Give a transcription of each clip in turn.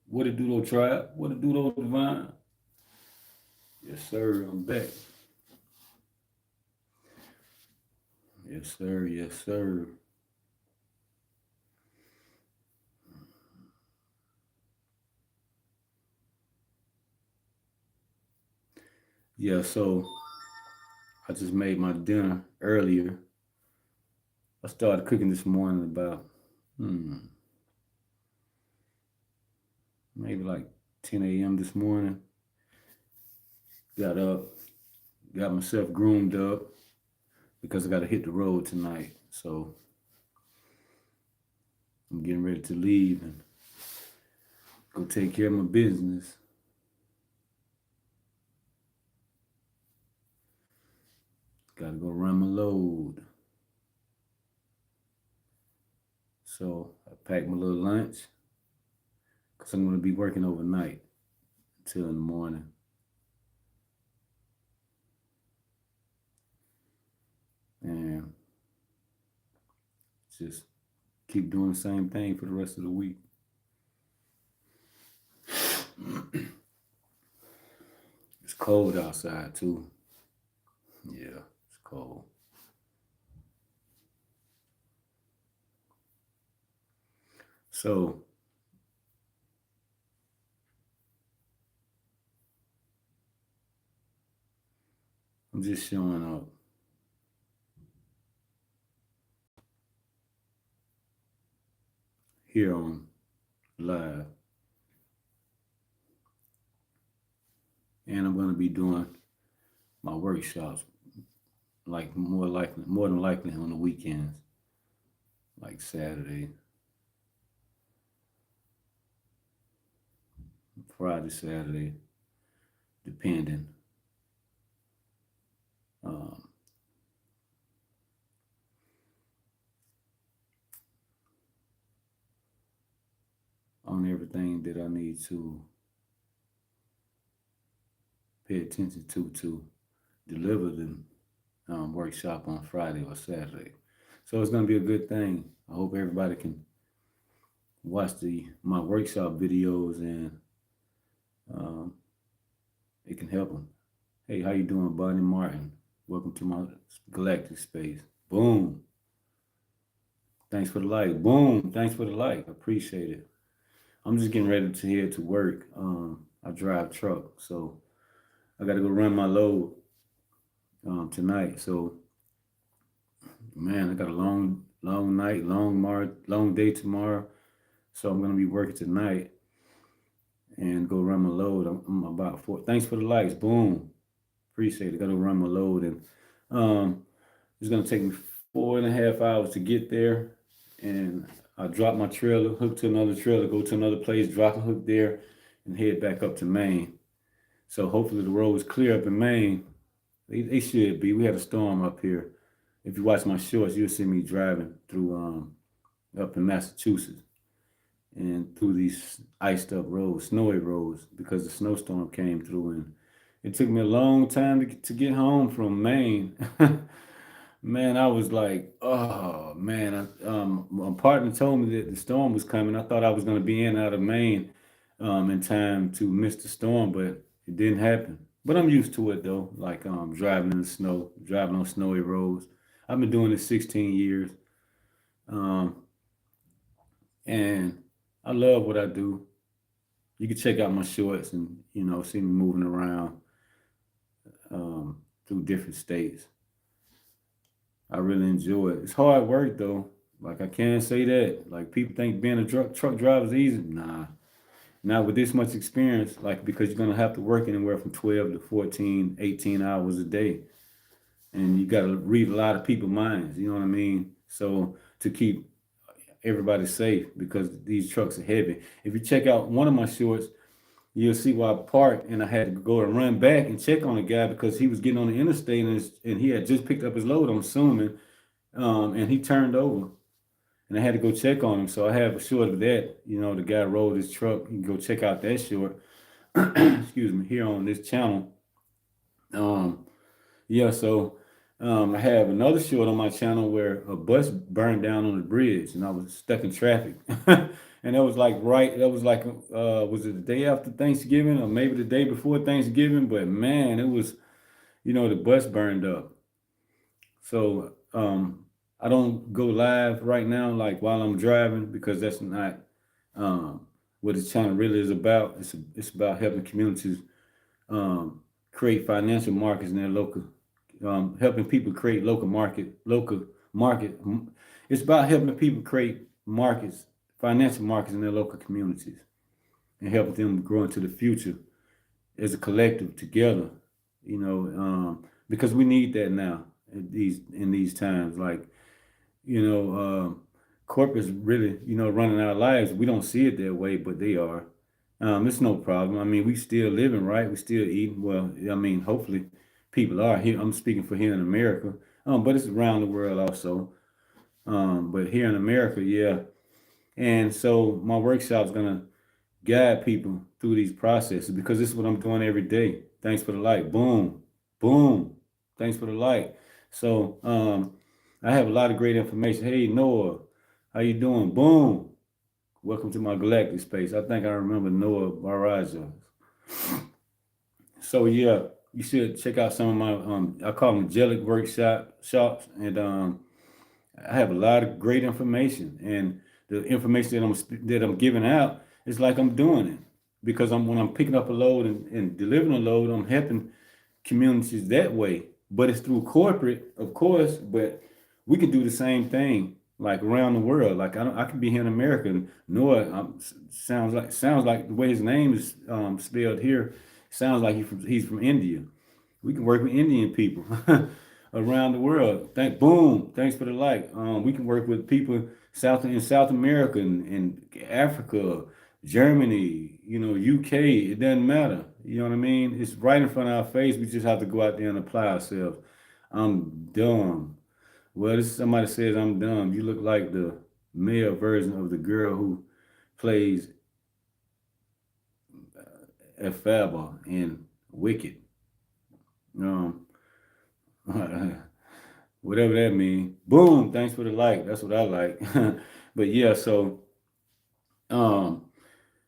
What it do, though, tribe? What it do, though, divine? Yes, sir. I'm back. Yes, sir. Yes, sir. Yeah, so I just made my dinner earlier. I started cooking this morning about maybe like 10 a.m. this morning. Got up, got myself groomed up because I got to hit the road tonight. So I'm getting ready to leave and go take care of my business. Got to go run my load. So I packed my little lunch because I'm going to be working overnight until in the morning. And just keep doing the same thing for the rest of the week. It's cold outside too. Yeah, it's cold. So I'm just showing up. Here on live. And I'm gonna be doing my workshops like more than likely on the weekends, like Saturday, Friday, Saturday, depending. Um, on everything that I need to pay attention to deliver the workshop on Friday or Saturday. So it's gonna be a good thing. I hope everybody can watch my workshop videos and um, it can help them. Hey, how you doing, Bonnie Martin? Welcome to my galactic space. Boom. Thanks for the like. Boom. Thanks for the like. Appreciate it. I'm just getting ready to head to work. I drive truck, so I got to go run my load tonight. So, man, I got a long night, long day tomorrow. So I'm gonna be working tonight and go run my load. I'm about four. Thanks for the likes. Boom. Appreciate it. Got to run my load, and it's gonna take me 4.5 hours to get there. And I drop my trailer, hook to another trailer, go to another place, drop a hook there, and head back up to Maine. So hopefully the road's clear up in Maine. They should be. We had a storm up here. If you watch my shorts, you'll see me driving through up in Massachusetts and through these iced up roads, snowy roads, because the snowstorm came through, and it took me a long time to get home from Maine. Man, I was like, oh man. My partner told me that the storm was coming. I thought I was going to be in out of Maine in time to miss the storm, but it didn't happen. But I'm used to it though, like driving in the snow, driving on snowy roads. I've been doing this 16 years, um, and I love what I do. You can check out my shorts and see me moving around through different states. I really enjoy it. It's hard work though. Like I can't say that. Like people think being a truck driver is easy. Nah, not with this much experience. Like because you're gonna have to work anywhere from 12 to 14, 18 hours a day, and you got to read a lot of people's minds. You know what I mean? So to keep everybody safe because these trucks are heavy. If you check out one of my shorts, you'll see why I parked and I had to go and run back and check on the guy because he was getting on the interstate and he had just picked up his load, I'm assuming, and he turned over. And I had to go check on him. So I have a short of that. The guy rolled his truck. You can go check out that short. Excuse me, here on this channel. Um, yeah, so I have another short on my channel where a bus burned down on the bridge and I was stuck in traffic. And that was like right. That was like was it the day after Thanksgiving or maybe the day before Thanksgiving? But man, it was the bus burned up. So I don't go live right now like while I'm driving because that's not um, what this channel really is about. It's about helping communities um, create financial markets in their local, helping people create local market. It's about helping people create markets, financial markets in their local communities, and helping them grow into the future as a collective together. Because we need that now in these times. Like you know, corporates really running our lives. We don't see it that way, but they are. It's no problem. I mean, we still living, right? We still eating. Well, I mean, hopefully, people are here. I'm speaking for here in America, but it's around the world also. But here in America, yeah. And so my workshop's gonna guide people through these processes because this is what I'm doing every day. Thanks for the like. Boom, boom. Thanks for the like. So I have a lot of great information. Hey Noah, how you doing? Boom. Welcome to my galactic space. I think I remember Noah Baraja. So yeah, you should check out some of my I call them angelic shops, and I have a lot of great information, and the information that I'm giving out is like I'm doing it because when I'm picking up a load and delivering a load, I'm helping communities that way. But it's through corporate, of course. But we can do the same thing like around the world. Like I could be here in America, and Noah sounds like the way his name is spelled here. Sounds like he's from India. We can work with Indian people around the world. Boom. Thanks for the like. We can work with people in South America and Africa, Germany, UK. It doesn't matter. You know what I mean? It's right in front of our face. We just have to go out there and apply ourselves. I'm dumb. Well, this somebody says I'm dumb. You look like the male version of the girl who plays Elphaba in Wicked. Um, whatever that means. Boom. Thanks for the like. That's what I like. But yeah, so um,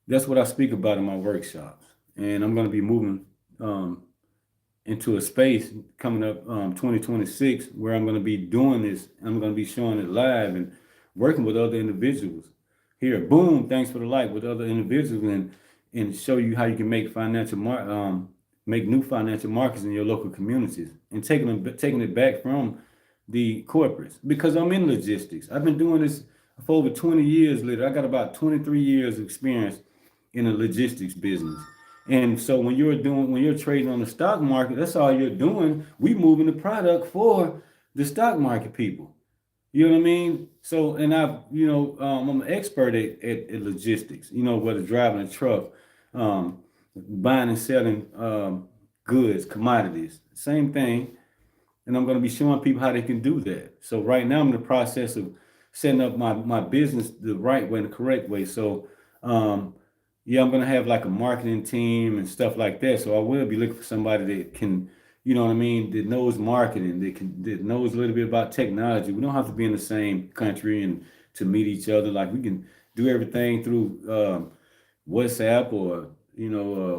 that's what I speak about in my workshops, and I'm going to be moving um, into a space coming up 2026 where I'm going to be doing this. I'm going to be showing it live and working with other individuals here. Boom. Thanks for the like with other individuals and show you how you can make new financial markets in your local communities and taking it back from the corporates because I'm in logistics. I've been doing this for over 20 years. Later, I got about 23 years of experience in a logistics business. And so when you're trading on the stock market, that's all you're doing. We moving the product for the stock market people. You know what I mean? So, and I'm an expert at logistics. Whether driving a truck, buying and selling goods, commodities, same thing. And I'm going to be showing people how they can do that. So right now I'm in the process of setting up my business the right way and the correct way. So yeah, I'm going to have like a marketing team and stuff like that. So I will be looking for somebody that can, you know what I mean, that knows marketing, that knows a little bit about technology. We don't have to be in the same country and to meet each other. Like we can do everything through WhatsApp or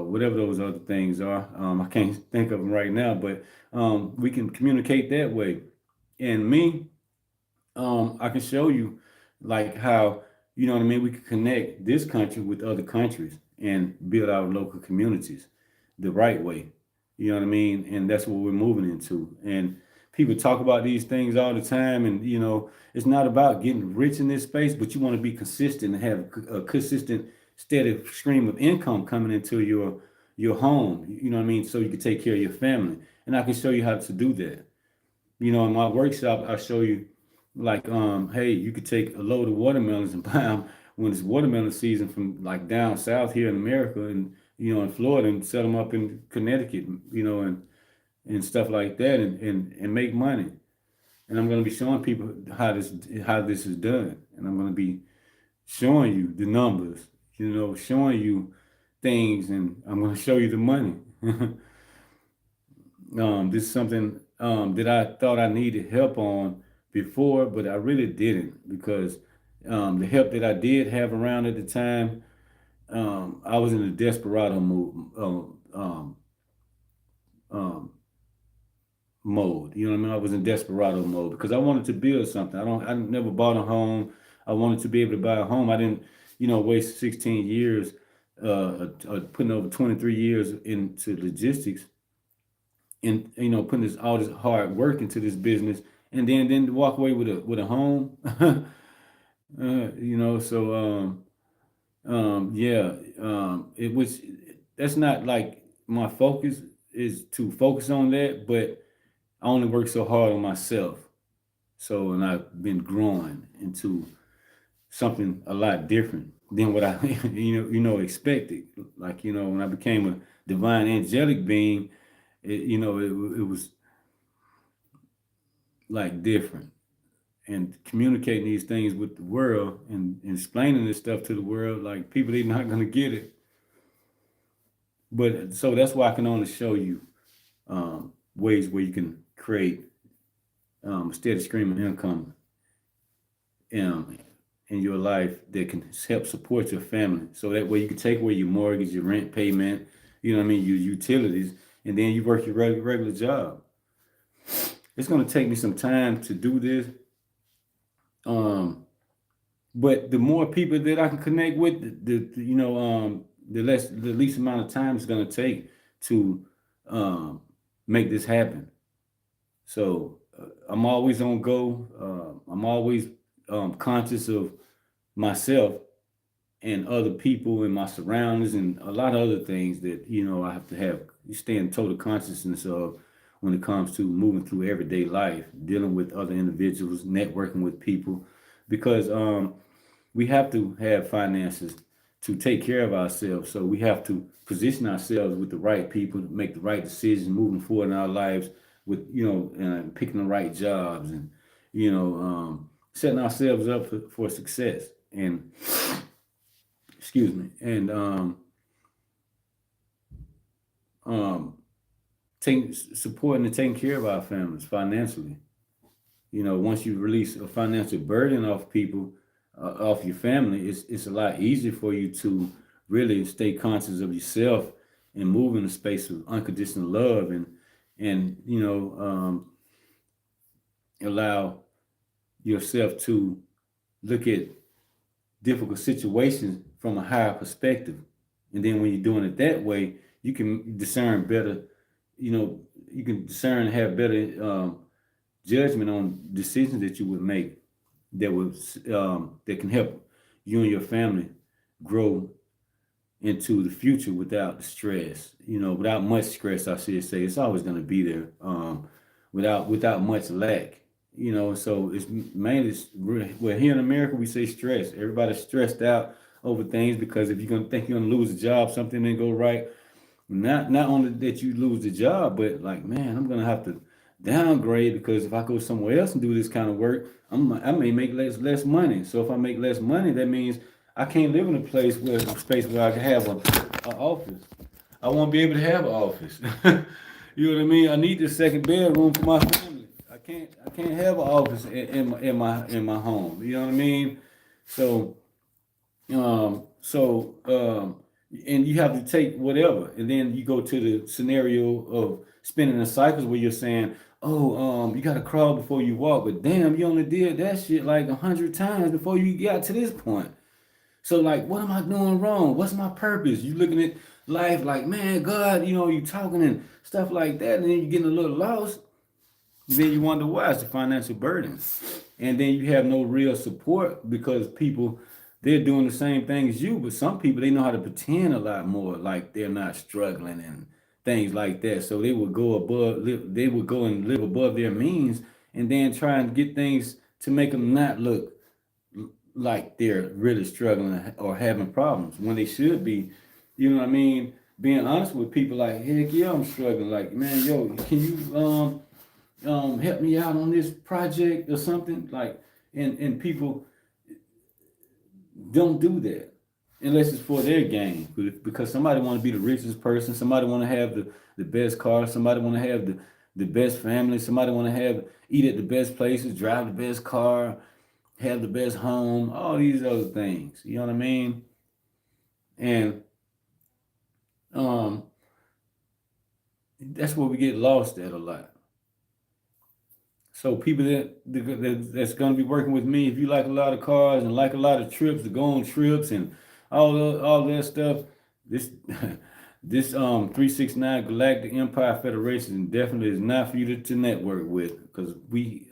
whatever those other things are. I can't think of them right now, but we can communicate that way. And me, I can show you like how what I mean. We can connect this country with other countries and build our local communities the right way. You know what I mean? And that's what we're moving into. And people talk about these things all the time, and it's not about getting rich in this space, but you want to be consistent and have a consistent, steady stream of income coming into your home. You know what I mean? So you can take care of your family. And I can show you how to do that. In my workshop, I show you like, hey, you could take a load of watermelons and buy them when it's watermelon season from like down south here in America and in Florida and set them up in Connecticut, and stuff like that, and make money. And I'm going to be showing people how this is done, and I'm going to be showing you the numbers, showing you things, and I'm going to show you the money. This is something that I thought I needed help on before, but I really didn't because The help that I did have around at the time, I was in a desperado um, mode. You know what I mean? I was in desperado mode because I wanted to build something. I never bought a home. I wanted to be able to buy a home. I didn't, waste 16 years, putting over 23 years into logistics and, putting all this hard work into this business and then to walk away with a home. So, yeah, it was, that's not like my focus is to focus on that, but I only work so hard on myself. So, and I've been growing into something a lot different than what I, expected. Like, when I became a divine angelic being, it was like different. And communicating these things with the world and explaining this stuff to the world, like people, they're not going to get it. But so that's why I can only show you ways where you can create a steady stream of income um, in your life that can help support your family. So that way you can take away your mortgage, your rent payment, your utilities, and then you work your regular job. It's going to take me some time to do this. But the more people that I can connect with, the least amount of time it's going to take to um, make this happen. So I'm always on go. I'm always conscious of myself and other people and my surroundings and a lot of other things that I have to have stay in total consciousness of when it comes to moving through everyday life, dealing with other individuals, networking with people, because we have to have finances to take care of ourselves. So we have to position ourselves with the right people to make the right decisions moving forward in our lives with, picking the right jobs and, setting ourselves up for success. And, excuse me, and um, supporting and taking care of our families financially. Once you release a financial burden off people, off your family, it's a lot easier for you to really stay conscious of yourself and move in a space of unconditional love and allow yourself to look at difficult situations from a higher perspective. And then when you're doing it that way, you can discern better. You can discern and have better judgment on decisions that you would make that can help you and your family grow into the future without the stress. Without much stress, I should say. It's always going to be there. Without much lack. So it's mainly well here in America we say stress. Everybody's stressed out over things because if you're gonna think you're gonna lose a job, something didn't go right. Not only that you lose the job, but like, man, I'm gonna have to downgrade because if I go somewhere else and do this kind of work, I may make less money. So if I make less money, that means I can't live in a space where I can have a office. I won't be able to have an office. You know what I mean? I need this second bedroom for my family. I can't have an office in my home. You know what I mean? So and you have to take whatever, and then you go to the scenario of spinning the cycles where you're saying, "Oh, you got to crawl before you walk," but damn, you only did that shit like 100 times before you got to this point. So like, what am I doing wrong? What's my purpose? You looking at life like, man, God, you talking and stuff like that, and then you getting a little lost. Then you wonder why it's a financial burden, and then you have no real support because people they're doing the same thing as you, but some people they know how to pretend a lot more, like they're not struggling and things like that. So they would go they would go and live above their means, and then try and get things to make them not look like they're really struggling or having problems when they should be. You know what I mean? Being honest with people, like, heck yeah, I'm struggling. Like, man, yo, can you help me out on this project or something? Like, and people don't do that unless it's for their gain. Because somebody want to be the richest person, somebody want to have the best car, somebody want to have the best family, somebody want to have eat at the best places, drive the best car, have the best home, all these other things. You know what I mean? And um, that's where we get lost at a lot. So people that's gonna be working with me, if you like a lot of cars and like a lot of trips, to go on trips and all that stuff, this this 369 Galactic Empire Federation definitely is not for you to network with, because we're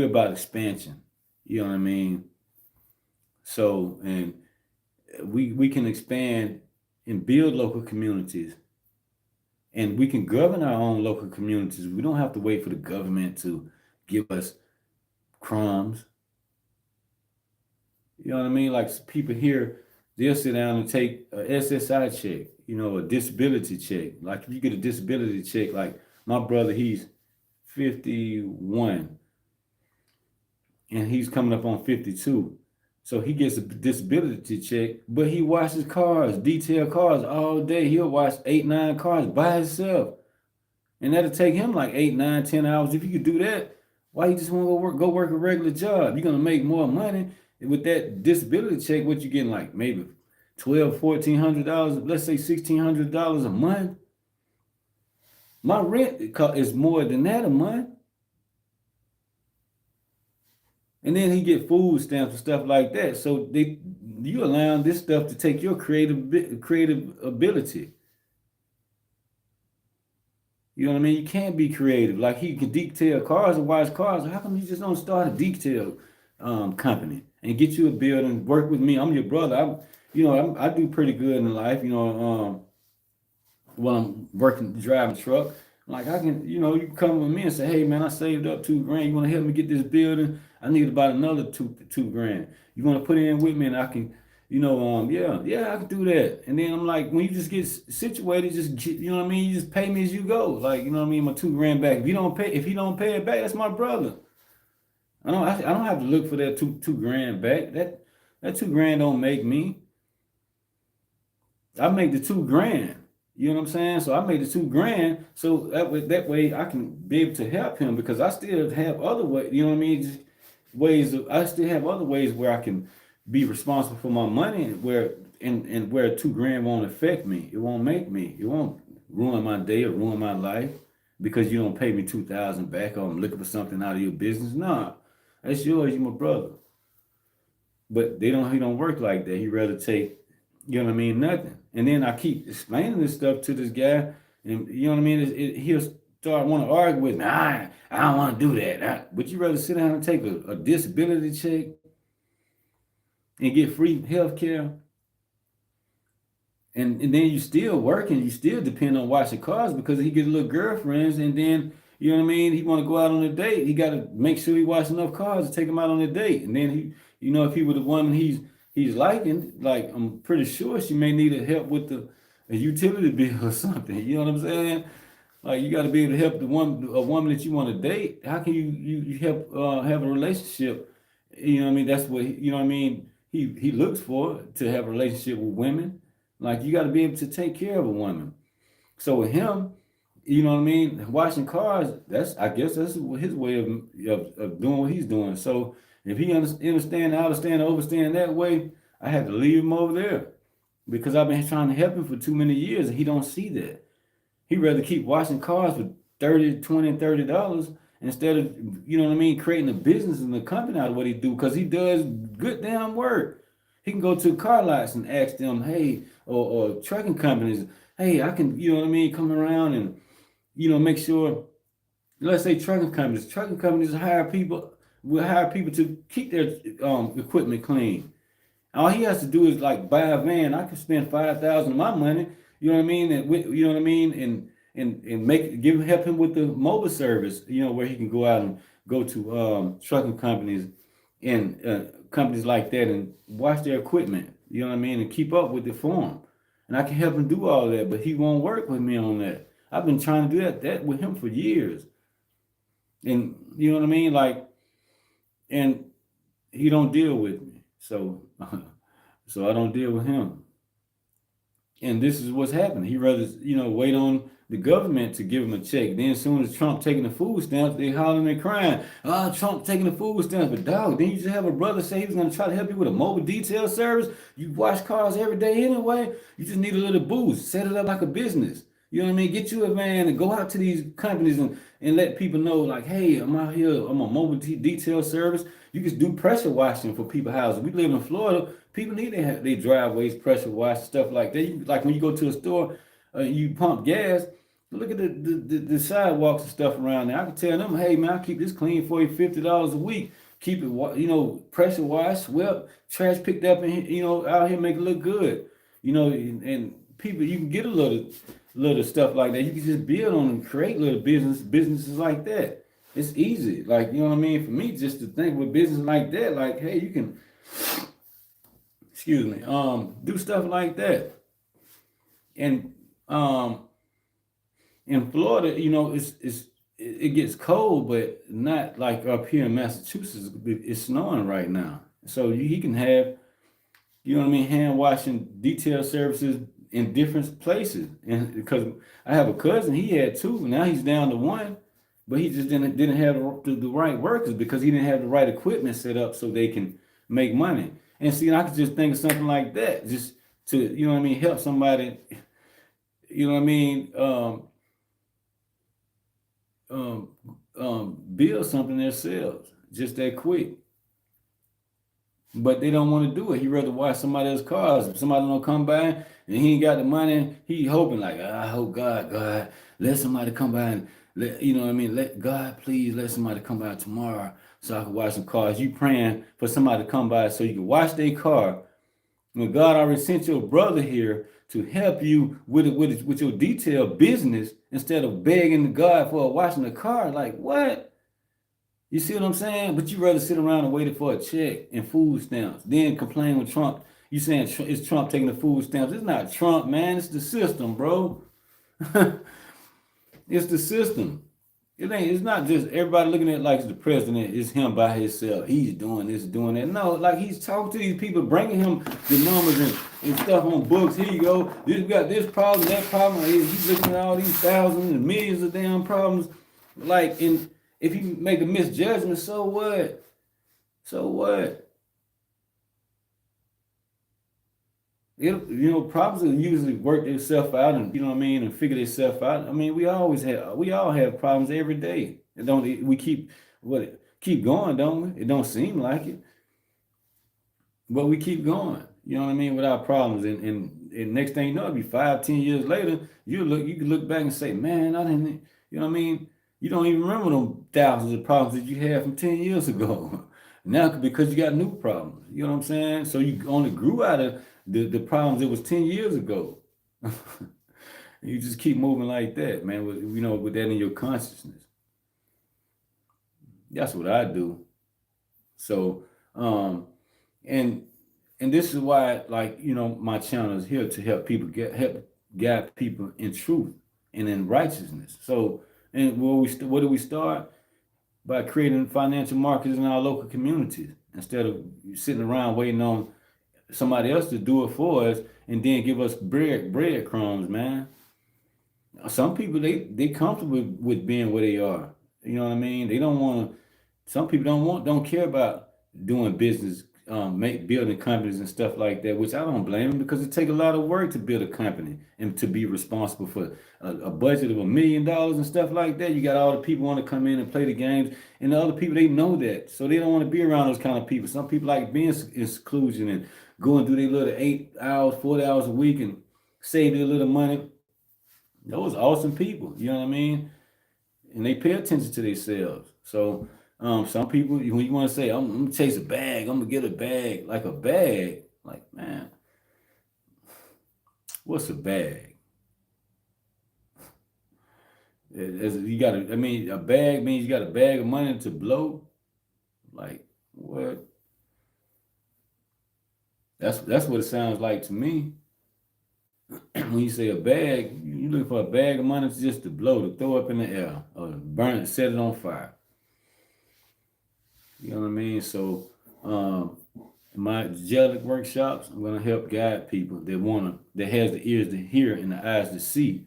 about expansion. You know what I mean? So, and we can expand and build local communities, and we can govern our own local communities. We don't have to wait for the government to give us crumbs. You know what I mean? Like people here, they'll sit down and take a SSI check, a disability check. Like if you get a disability check, like my brother, he's 51 and he's coming up on 52. So he gets a disability check, but he washes cars, detail cars all day. He'll wash 8, 9 cars by himself. And that'll take him like 8, 9, 10 hours. If you could do that, why you just want to go work a regular job? You're gonna make more money with that disability check. What you getting, like maybe $1,200, $1,400, let's say $1,600 a month. My rent is more than that a month. And then he get food stamps and stuff like that. So you allowing this stuff to take your creative ability. You know what I mean? You can't be creative. Like he can detail cars and wash cars. How come you just don't start a detail company and get you a building? Work with me. I'm your brother. I do pretty good in life. When I'm working driving truck, like I can, you can come with me and say, hey man, I saved up 2 grand. You want to help me get this building? I need about another two grand. You want to put in with me, and I can, yeah, I can do that. And then I'm like, when you just get situated, you know what I mean. You just pay me as you go. Like, you know what I mean. My 2 grand back. If he don't pay it back, that's my brother. I don't have to look for that two grand back. That 2 grand don't make me. I make the 2 grand. You know what I'm saying? So I made the 2 grand. So that way I can be able to help him, because I still have other ways. You know what I mean? I still have other ways where I can be responsible for my money, and where 2 grand won't affect me. It won't make me. It won't ruin my day or ruin my life because you don't pay me 2,000 back, or I'm looking for something out of your business. Nah, that's yours. You my brother. But he don't work like that. He rather take, you know what I mean, nothing. And then I keep explaining this stuff to this guy, and you know what I mean. He'll start want to argue with me. I don't want to do that. But you rather sit down and take a disability check and get free health care, and then you still working. You still depend on washing cars because he get little girlfriends, and then you know what I mean. He want to go out on a date. He got to make sure he wash enough cars to take him out on a date. And then if he was the woman he's liking, like I'm pretty sure she may need help with a utility bill or something. You know what I'm saying? Like you got to be able to help a woman that you want to date. How can you help have a relationship? You know what I mean? That's what you know what I mean. He looks for, to have a relationship with women. Like you got to be able to take care of a woman. So with him, you know what I mean, washing cars. I guess that's his way of doing what he's doing. So if he understand, overstand that way, I had to leave him over there because I've been trying to help him for too many years, and he don't see that. He'd rather keep washing cars for $20 and $30 instead of, you know what I mean, creating a business and a company out of what he do, because he does good damn work. He can go to car lots and ask them, hey, or trucking companies, hey, I can, you know what I mean, come around and, make sure, let's say trucking companies will hire people to keep their equipment clean. All he has to do is like buy a van. I could spend 5,000 of my money. You know what I mean? And you know what I mean, and help him with the mobile service. Where he can go out and go to trucking companies and companies like that and wash their equipment. You know what I mean, and keep up with the form. And I can help him do all that, but he won't work with me on that. I've been trying to do that with him for years, and you know what I mean, like, and he don't deal with me. So, so I don't deal with him. And this is what's happening. He rather, wait on the government to give them a check. Then as soon as Trump taking the food stamps, they hollering and crying, Trump taking the food stamps. But dog, then you just have a brother say he was going to try to help you with a mobile detail service. You wash cars every day anyway. You just need a little boost. Set it up like a business. You know what I mean? Get you a van and go out to these companies and let people know, like, hey, I'm out here. I'm a mobile detail service. You can do pressure washing for people's houses. We live in Florida. People need to have their driveways pressure washed, stuff like that. Like when you go to a store, you pump gas. Look at the sidewalks and stuff around there. I can tell them, hey man, I'll keep this clean for you, $50 a week. Keep it, pressure washed, swept, trash picked up, and out here make it look good. And people, you can get a little stuff like that. You can just build on and create little businesses like that. It's easy. Like, you know what I mean? For me, just to think with business like that, like, hey, you can, excuse me, do stuff like that. And in Florida, it gets cold, but not like up here in Massachusetts. It's snowing right now, so he can have, hand washing detail services in different places. And because I have a cousin, he had two. Now he's down to one, but he just didn't have the right workers because he didn't have the right equipment set up so they can make money. And see, I could just think of something like that, just to help somebody. Build something themselves just that quick. But they don't want to do it. He rather wash somebody else's cars. If somebody don't come by and he ain't got the money, he hoping like, I hope God, let somebody come by and let God please let somebody come by tomorrow so I can wash some cars. You praying for somebody to come by so you can wash their car when God already sent your brother here to help you with your detail business instead of begging God for washing the car. Like, what? You see what I'm saying? But you rather sit around and wait for a check and food stamps, then complain with Trump. You saying it's Trump taking the food stamps. It's not Trump, man. It's the system, bro. It's the system. It's not just everybody looking at it like it's the president. It's him by himself. He's doing this, doing that. No, like he's talking to these people, bringing him the numbers and stuff on books. Here you go. We got this problem, that problem. He's looking at all these thousands and millions of damn problems. Like, if you make a misjudgment, so what? So what? Problems will usually work themselves out and and figure themselves out. I mean, we all have problems every day. We keep going, don't we? It don't seem like it. But we keep going, with our problems. And next thing you know, it'll be 5-10 years later, you can look back and say, man, I didn't, you don't even remember them thousands of problems that you had from 10 years ago. Now, because you got new problems, you know what I'm saying? So you only grew out of the problems that was 10 years ago. You just keep moving like that, man, with that in your consciousness. That's what I do. So, and this is why, my channel is here to help people guide people in truth and in righteousness. So, and what do we start? By creating financial markets in our local communities instead of sitting around waiting on somebody else to do it for us and then give us breadcrumbs, man. Some people, they comfortable with being where they are. You know what I mean? They don't want to. Some people don't care about doing business, building companies and stuff like that, which I don't blame them because it takes a lot of work to build a company and to be responsible for a budget of $1 million and stuff like that. You got all the people want to come in and play the games, and the other people, they know that, so they don't want to be around those kind of people. Some people like being in seclusion and go and do their little 8 hours, 40 hours a week and save their little money. Those awesome people, you know what I mean? And they pay attention to themselves. So some people, when you want to say, I'm going to chase a bag, I'm going to get a bag, like a bag, like, man, what's a bag? A bag means you got a bag of money to blow. Like, what? That's what it sounds like to me. When you say a bag, you look for a bag of money just to blow, to throw up in the air, or burn it, set it on fire. You know what I mean? So, in my angelic workshops, I'm gonna help guide people that has the ears to hear and the eyes to see,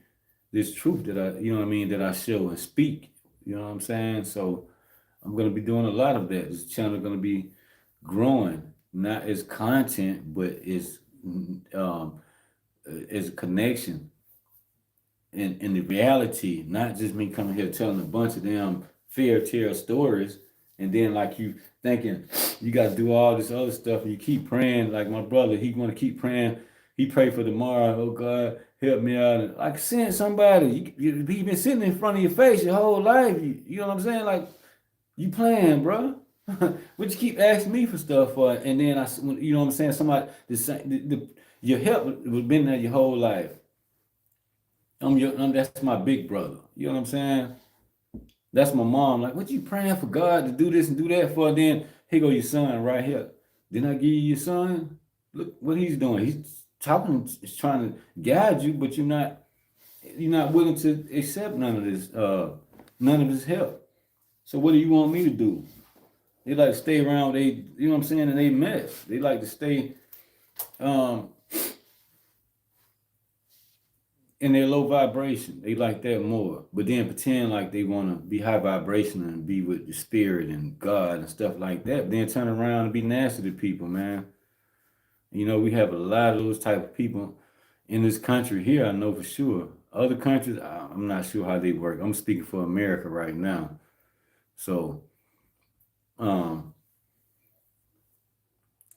this truth that that I show and speak. You know what I'm saying? So I'm gonna be doing a lot of that. This channel is gonna be growing, not as content, but um as a connection in the reality, not just me coming here telling a bunch of them fairy tale stories, and then like you thinking you got to do all this other stuff, and you keep praying. Like my brother, he want to keep praying. He pray for tomorrow. Oh God, help me out. And like send somebody. He been sitting in front of your face your whole life. You know what I'm saying? Like you playing, bro. But you keep asking me for stuff for, and then you know what I'm saying? Somebody your help was been there your whole life. That's my big brother. You know what I'm saying? That's my mom. Like, what you praying for God to do this and do that for? Then here go your son right here. Didn't I give you your son? Look what he's doing. He's talking, he's trying to guide you, but you're not willing to accept none of his help. So what do you want me to do? They like to stay around you know what I'm saying, and they mess. They like to stay um in their low vibration. They like that more. But then pretend like they want to be high vibration and be with the spirit and God and stuff like that. But then turn around and be nasty to people, man. You know, we have a lot of those type of people in this country here, I know for sure. Other countries, I'm not sure how they work. I'm speaking for America right now. So, um,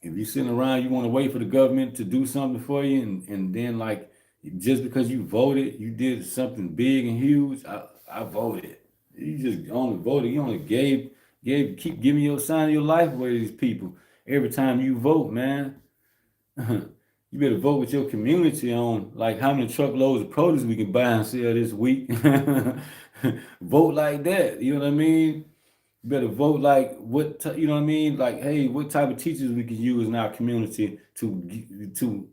if you're sitting around, you want to wait for the government to do something for you, and then like just because you voted, you did something big and huge. I voted. You just only voted. You only keep giving your sign of your life away to these people every time you vote, man. You better vote with your community on like how many truckloads of produce we can buy and sell this week. Vote like that. You know what I mean? You better vote like you know what I mean? Like, hey, what type of teachers we can use in our community to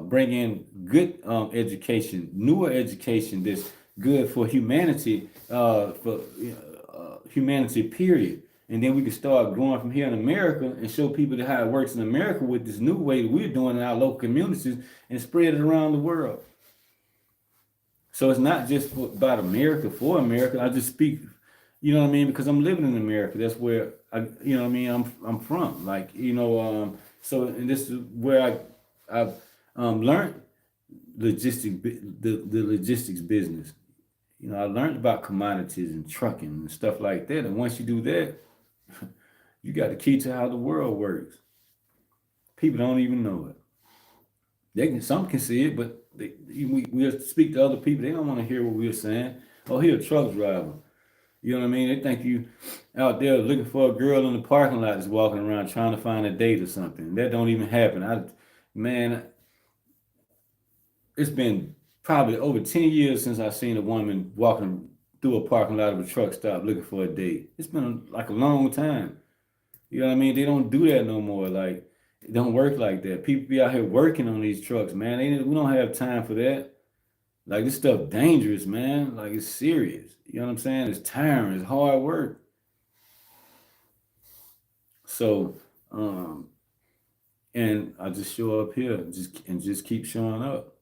bring in good education, newer education that's good for humanity, for humanity, period. And then we can start growing from here in America and show people how it works in America with this new way that we're doing in our local communities and spread it around the world. So it's not just about America for America. I just speak, you know what I mean, because I'm living in America. That's where you know what I mean. I'm from. Like so and this is where I've learned the logistics business. You know, I learned about commodities and trucking and stuff like that. And once you do that, you got the key to how the world works. People don't even know it. Some can see it, but we speak to other people. They don't want to hear what we're saying. Oh, he a truck driver. You know what I mean? They think you out there looking for a girl in the parking lot that's walking around trying to find a date or something. That don't even happen. Man, it's been probably over 10 years since I've seen a woman walking through a parking lot of a truck stop looking for a date. It's been like a long time. You know what I mean? They don't do that no more. Like, it don't work like that. People be out here working on these trucks, man. We don't have time for that. Like, this stuff dangerous, man. Like, it's serious. You know what I'm saying? It's tiring. It's hard work. So, and I just show up here and just keep showing up.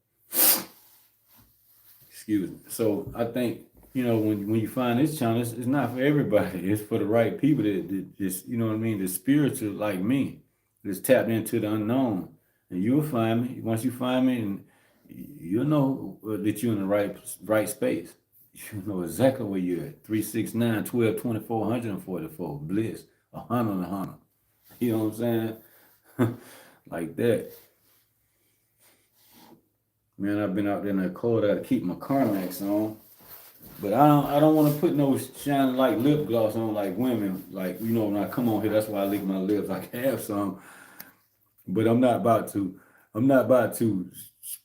Excuse me. So I think, you know, when you find this channel, it's not for everybody. It's for the right people that just, you know what I mean, the spiritual like me, that's tapped into the unknown. And you'll find me. Once you find me, and you'll know that you're in the right space. You know exactly where you're at. 369, 12, 24, 144. Bliss. 100, 100. You know what I'm saying? Like that. Man, I've been out there in that cold. I gotta keep my Carmex on. But I don't want to put no shining like lip gloss on like women. Like, you know, when I come on here, that's why I lick my lips. I can have some. But I'm not about to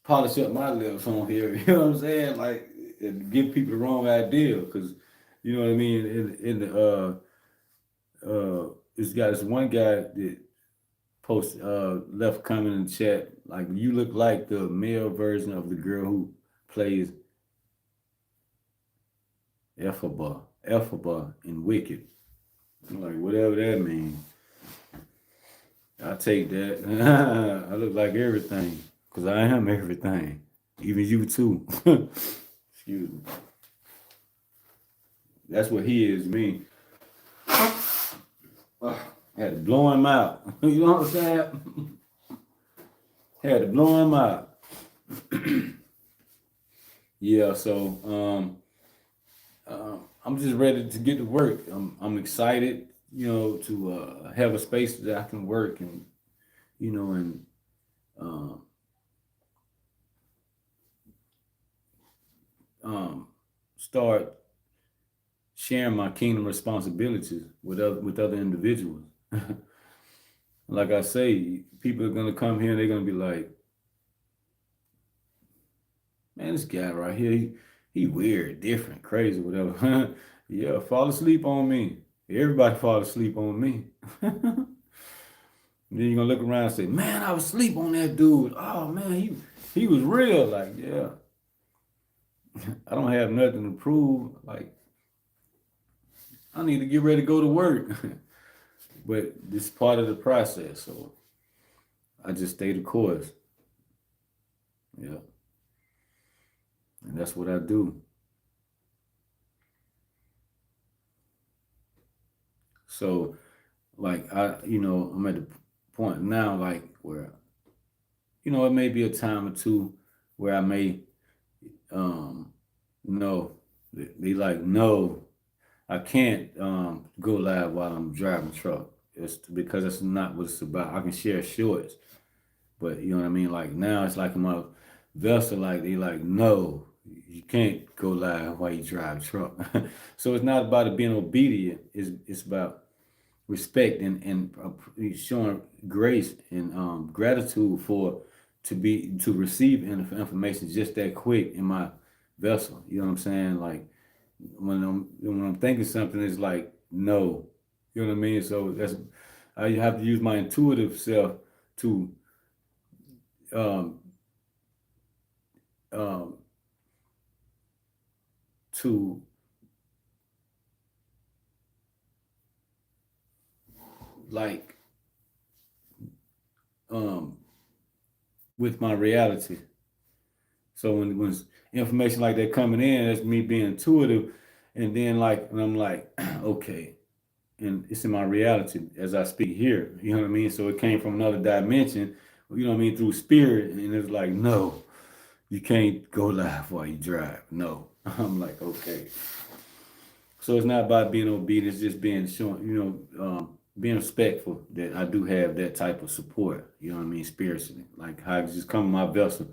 polish up my lips on here. You know what I'm saying? Like, and give people the wrong idea. Cause you know what I mean? In the it's got this one guy that left a comment in the chat, like, you look like the male version of the girl who plays Elphaba in Wicked. I'm like, whatever that means. I take that. I look like everything, because I am everything. Even you too. Excuse me. That's what he is to me. Had to blow him out. You know what I'm saying? Had to blow him out. Yeah, so I'm just ready to get to work. I'm excited, to have a space that I can work and and um, start sharing my kingdom responsibilities with other individuals. Like I say, people are gonna come here and they're gonna be like, "Man, this guy right here, he weird, different, crazy, whatever." Yeah, fall asleep on me. Everybody fall asleep on me. Then you're gonna look around and say, "Man, I was asleep on that dude. Oh man, he was real." Like, yeah, I don't have nothing to prove. Like, I need to get ready to go to work. But this is part of the process, so I just stay the course. Yeah, and that's what I do. So, like, I'm at the point now, like, where it may be a time or two where I may, um, no, they like, no, I can't go live while I'm driving truck. It's because that's not what it's about. I can share shorts, but you know what I mean. Like now, it's like my vessel. Like they like, no, you can't go live while you drive truck. So it's not about it being obedient. It's about respect and showing grace and gratitude for to receive information just that quick in my vessel. You know what I'm saying? Like when I'm thinking something, it's like no. You know what I mean? So that's I have to use my intuitive self to um um to like um with my reality. So when information like that coming in, that's me being intuitive, and then like and I'm like, okay, and it's in my reality as I speak here. You know what I mean? So it came from another dimension. You know what I mean through spirit, and it's like, no, you can't go live while you drive. No, I'm like, okay. So it's not about being obedient. It's just being showing, being respectful that I do have that type of support. You know what I mean, spiritually, like how it just come in my vessel,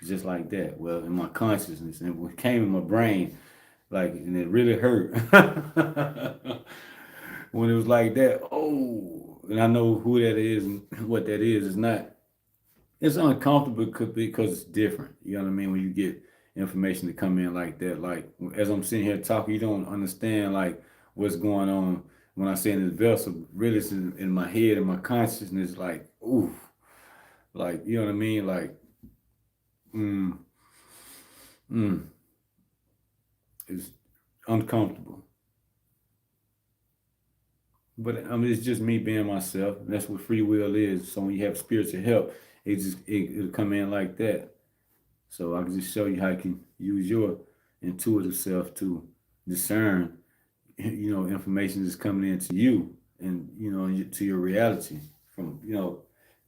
just like that. Well, in my consciousness, and what came in my brain, like, and it really hurt when it was like that. Oh, and I know who that is and what that is. It's not. It's uncomfortable because it's different. You know what I mean? When you get information to come in like that, like as I'm sitting here talking, you don't understand like what's going on when I say in this vessel. Really, it's in my head and my consciousness. Like, ooh, like you know what I mean? Like, mm, mm, it's uncomfortable. But I mean, it's just me being myself. And that's what free will is. So when you have spiritual help, it'll come in like that. So I can just show you how you can use your intuitive self to discern, information that's coming into you and, to your reality from,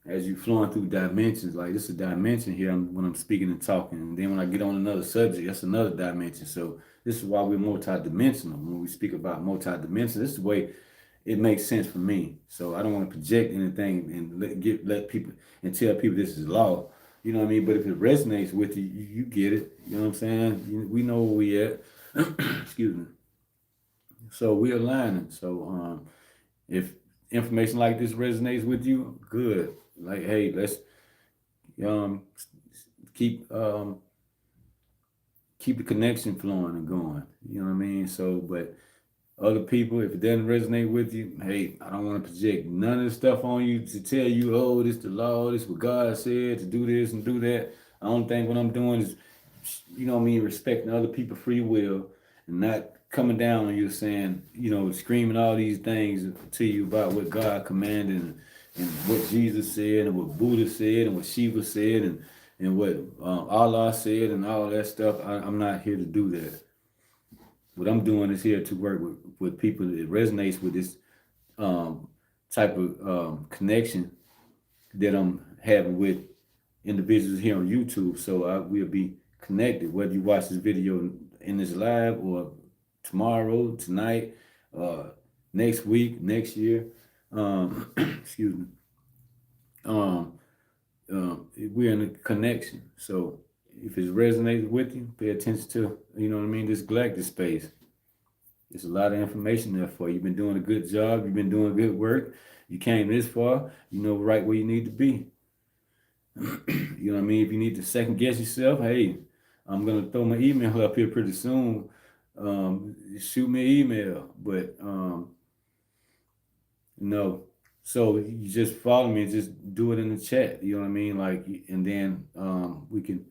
as you flowing through dimensions. Like this is a dimension here when I'm speaking and talking. And then when I get on another subject, that's another dimension. So this is why we're multidimensional. When we speak about multidimensional, this is the way it makes sense for me. So I don't want to project anything and let people and tell people this is law. You know what I mean? But if it resonates with you, you get it. You know what I'm saying? We know where we at. Excuse me. So we're aligning. So if information like this resonates with you, good. Like, hey, let's um, keep keep the connection flowing and going. You know what I mean? So, but other people, if it doesn't resonate with you, hey, I don't want to project none of the stuff on you to tell you, oh, this the law, this what God said to do this and do that. I don't think what I'm doing is, respecting other people's free will and not coming down on you saying, screaming all these things to you about what God commanded and what Jesus said and what Buddha said and what Shiva said and and what Allah said and all that stuff. I'm not here to do that. What I'm doing is here to work with people that resonates with this um, type of connection that I'm having with individuals here on YouTube. So we'll be connected, whether you watch this video in this live or tomorrow, tonight, uh, next week, next year. Excuse me. Um, we're in a connection. So if it resonates with you, pay attention to, you know what I mean, this galactic space. There's a lot of information there for you. You've been doing a good job. You've been doing good work. You came this far. You know right where you need to be. You know what I mean? If you need to second guess yourself, hey, I'm gonna throw my email up here pretty soon. Shoot me an email. But no. So you just follow me and just do it in the chat. You know what I mean? Like, and then we can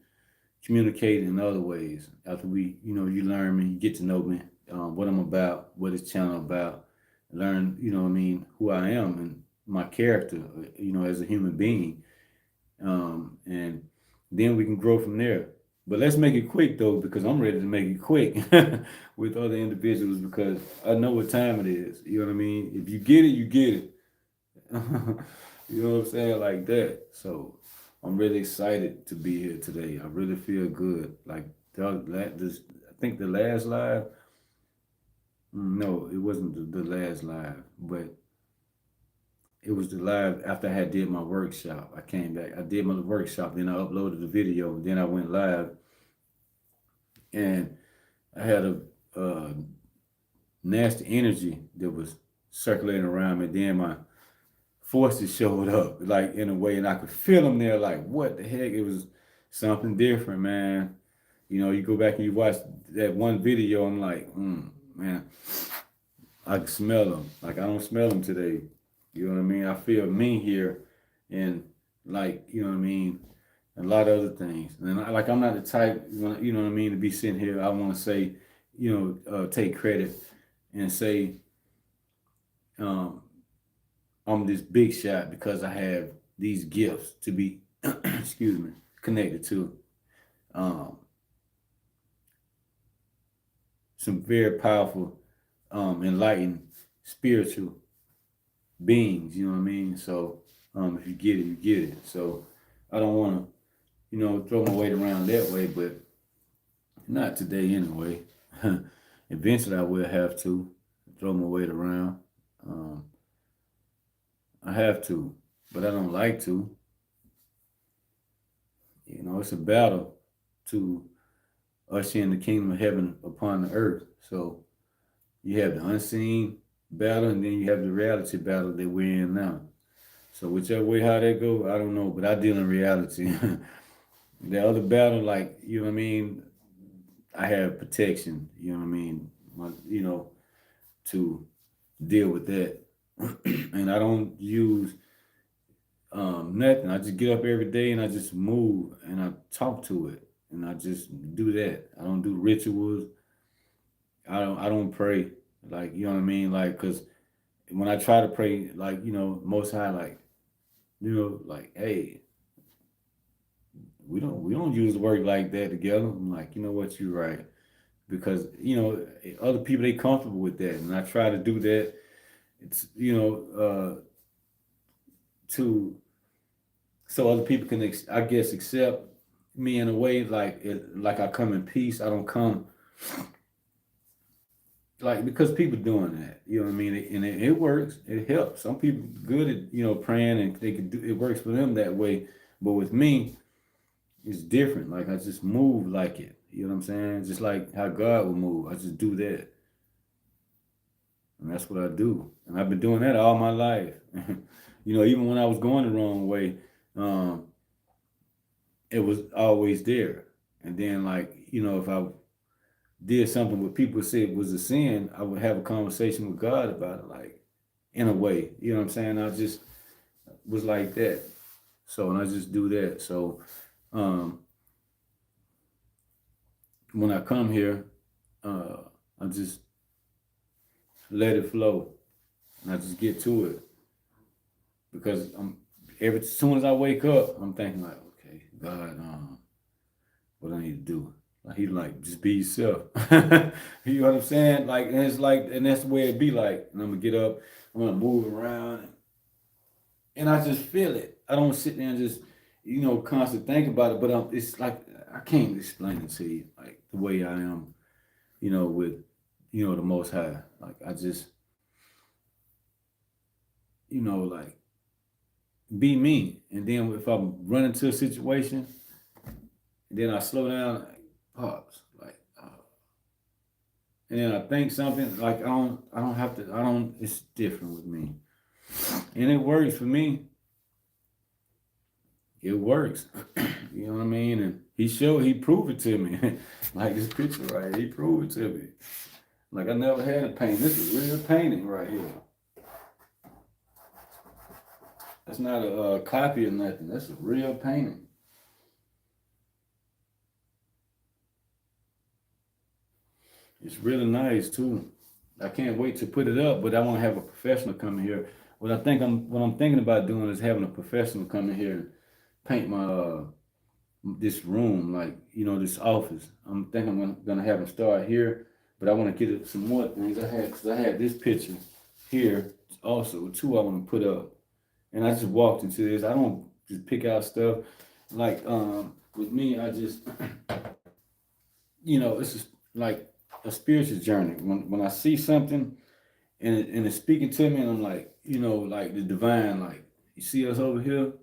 communicate in other ways after we, you learn me, you get to know me, what I'm about, what this channel about, learn, you know what I mean, who I am and my character, as a human being. And then we can grow from there. But let's make it quick though, because I'm ready to make it quick with other individuals because I know what time it is. You know what I mean? If you get it, you get it. You know what I'm saying? Like that. So I'm really excited to be here today. I really feel good. Like this, I think the last live. No, it wasn't the last live, but it was the live after I had did my workshop. I came back. I did my workshop, then I uploaded the video, then I went live, and I had a nasty energy that was circulating around me. Then my forces showed up, like in a way, and I could feel them there. Like, what the heck? It was something different, man. You go back and you watch that one video. I'm like, man, I can smell them. Like I don't smell them today. You know what I mean? I feel me here, and like you know what I mean. A lot of other things, and I'm not the type, you know what I mean, to be sitting here. I want to say, take credit and say, um, I'm this big shot because I have these gifts to be, excuse me, connected to um, some very powerful, enlightened, spiritual beings. You know what I mean? So if you get it, you get it. So I don't want to, throw my weight around that way, but not today anyway. Eventually, I will have to throw my weight around. Um, I have to, but I don't like to. It's a battle to usher in the kingdom of heaven upon the earth. So you have the unseen battle, and then you have the reality battle that we're in now. So whichever way how that go, I don't know, but I deal in reality. The other battle, like you know what I mean, I have protection. You know what I mean, to deal with that, and I don't use nothing. I just get up every day and I just move and I talk to it and I just do that. I don't do rituals. I don't pray, like you know what I mean, like because when I try to pray, like Most High, like like hey, we don't use the word like that together. I'm like, you know what, you're right, because other people they comfortable with that, and I try to do that. It's to so other people can I guess accept me in a way like I come in peace. I don't come like because people doing that. You know what I mean? And it works. It helps. Some people good at praying and they can do it works for them that way. But with me, it's different. Like I just move like it. You know what I'm saying? Just like how God would move. I just do that. And that's what I do. And I've been doing that all my life. Even when I was going the wrong way, um, it was always there. And then if I did something what people said was a sin, I would have a conversation with God about it, like in a way. You know what I'm saying? I just was like that. So and I just do that. So when I come here, I just let it flow. And I just get to it. Because as soon as I wake up, I'm thinking like, okay, God, what I need to do. Like he's like, just be yourself. You know what I'm saying? Like, and it's like, and that's the way it be like. And I'm gonna get up, I'm gonna move around, and I just feel it. I don't sit there and just, constantly think about it. But it's like I can't explain it to you, like the way I am, with, the Most High. Like I just, like be me. And then if I'm running to a situation, then I slow down, like, pause, like, and then I think something like I don't have to. I don't. It's different with me, and it works for me. It works. You know what I mean? And he proved it to me. Like this picture right, he proved it to me. Like I never had a painting. This is real painting right here. That's not a copy or nothing. That's a real painting. It's really nice too. I can't wait to put it up, but I want to have a professional come in here. What I'm thinking about doing is having a professional come in here and paint my this room, like this office. I'm thinking I'm gonna have him start here, but I want to get it some more things because I had this picture here also too. I want to put up, and I just walked into this. I don't just pick out stuff like with me. I just it's just like a spiritual journey. When I see something and it's speaking to me, and I'm like, like the divine, like you see us over here.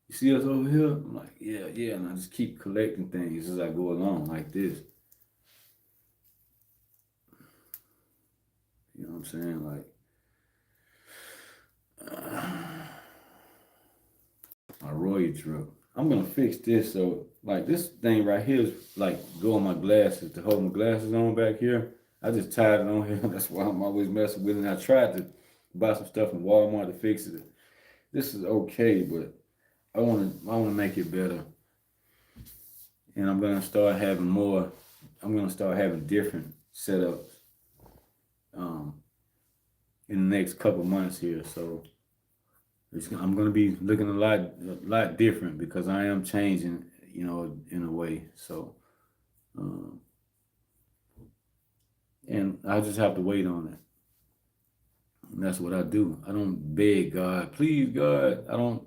You see us over here? I'm like, yeah, yeah. And I just keep collecting things as I go along, like this. You know what I'm saying? Like, my Roy truck. I'm going to fix this. So, like, this thing right here is like go on my glasses, to hold my glasses on back here. I just tied it on here. That's why I'm always messing with it. And I tried to buy some stuff in Walmart to fix it. This is okay, but I want to make it better. And I'm gonna start having more. I'm gonna start having different setups in the next couple months here. So I'm gonna be looking a lot different because I am changing, in a way. So, and I just have to wait on it. And that's what I do. I don't beg God, please God. I don't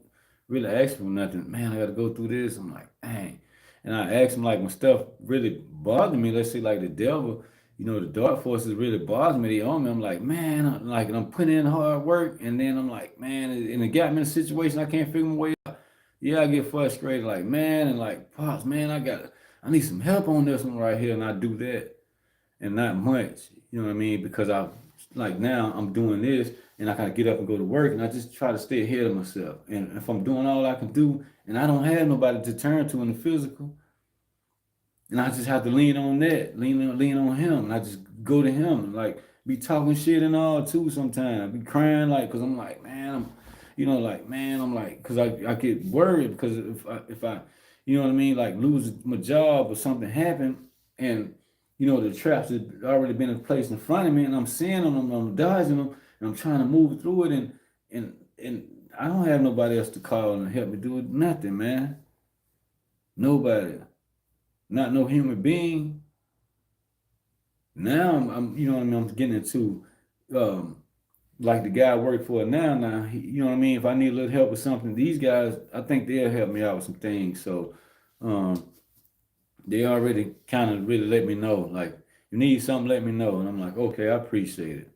really ask for nothing. Man, I got to go through this. I'm like, dang. And I ask him like when stuff really bothers me. Let's say like the devil, the dark forces really bother me. They on me. I'm like, man, and I'm putting in hard work, and then I'm like, man, and it got me in a situation I can't figure my way out. Yeah, I get frustrated, like man, and like, pops, man, I need some help on this one right here, and I do that, and not much. You know what I mean? Because I like now I'm doing this, and I gotta get up and go to work, and I just try to stay ahead of myself. And if I'm doing all I can do, and I don't have nobody to turn to in the physical, and I just have to lean on that, lean on him, and I just go to him, and like be talking shit and all too. Sometimes be crying like, cause I'm like, man, like man, I'm like, cause I get worried because if I, you know what I mean, like lose my job or something happen, and the traps have already been in place in front of me, and I'm seeing them, I'm dodging them, and I'm trying to move through it, and I don't have nobody else to call and help me do it. Nothing, man. Nobody. Not no human being. Now I'm you know what I mean. I'm getting into, like the guy I work for now. Now you know what I mean. If I need a little help with something, these guys, I think they'll help me out with some things. So, they already kind of really let me know, like, you need something, let me know. And I'm like, okay, I appreciate it.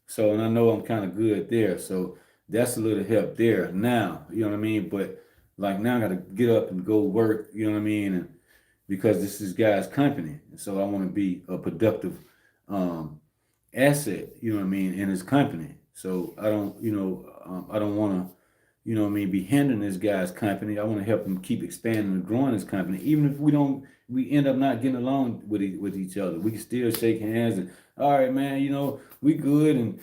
So, and I know I'm kind of good there. So that's a little help there now, you know what I mean? But like now I got to get up and go work, you know what I mean? And because this is guy's company. So I want to be a productive asset, you know what I mean, in his company. So I don't want to, be hindering this guy's company. I want to help him keep expanding and growing his company. Even if we end up not getting along with each other, we can still shake hands and, all right, man, we good, and,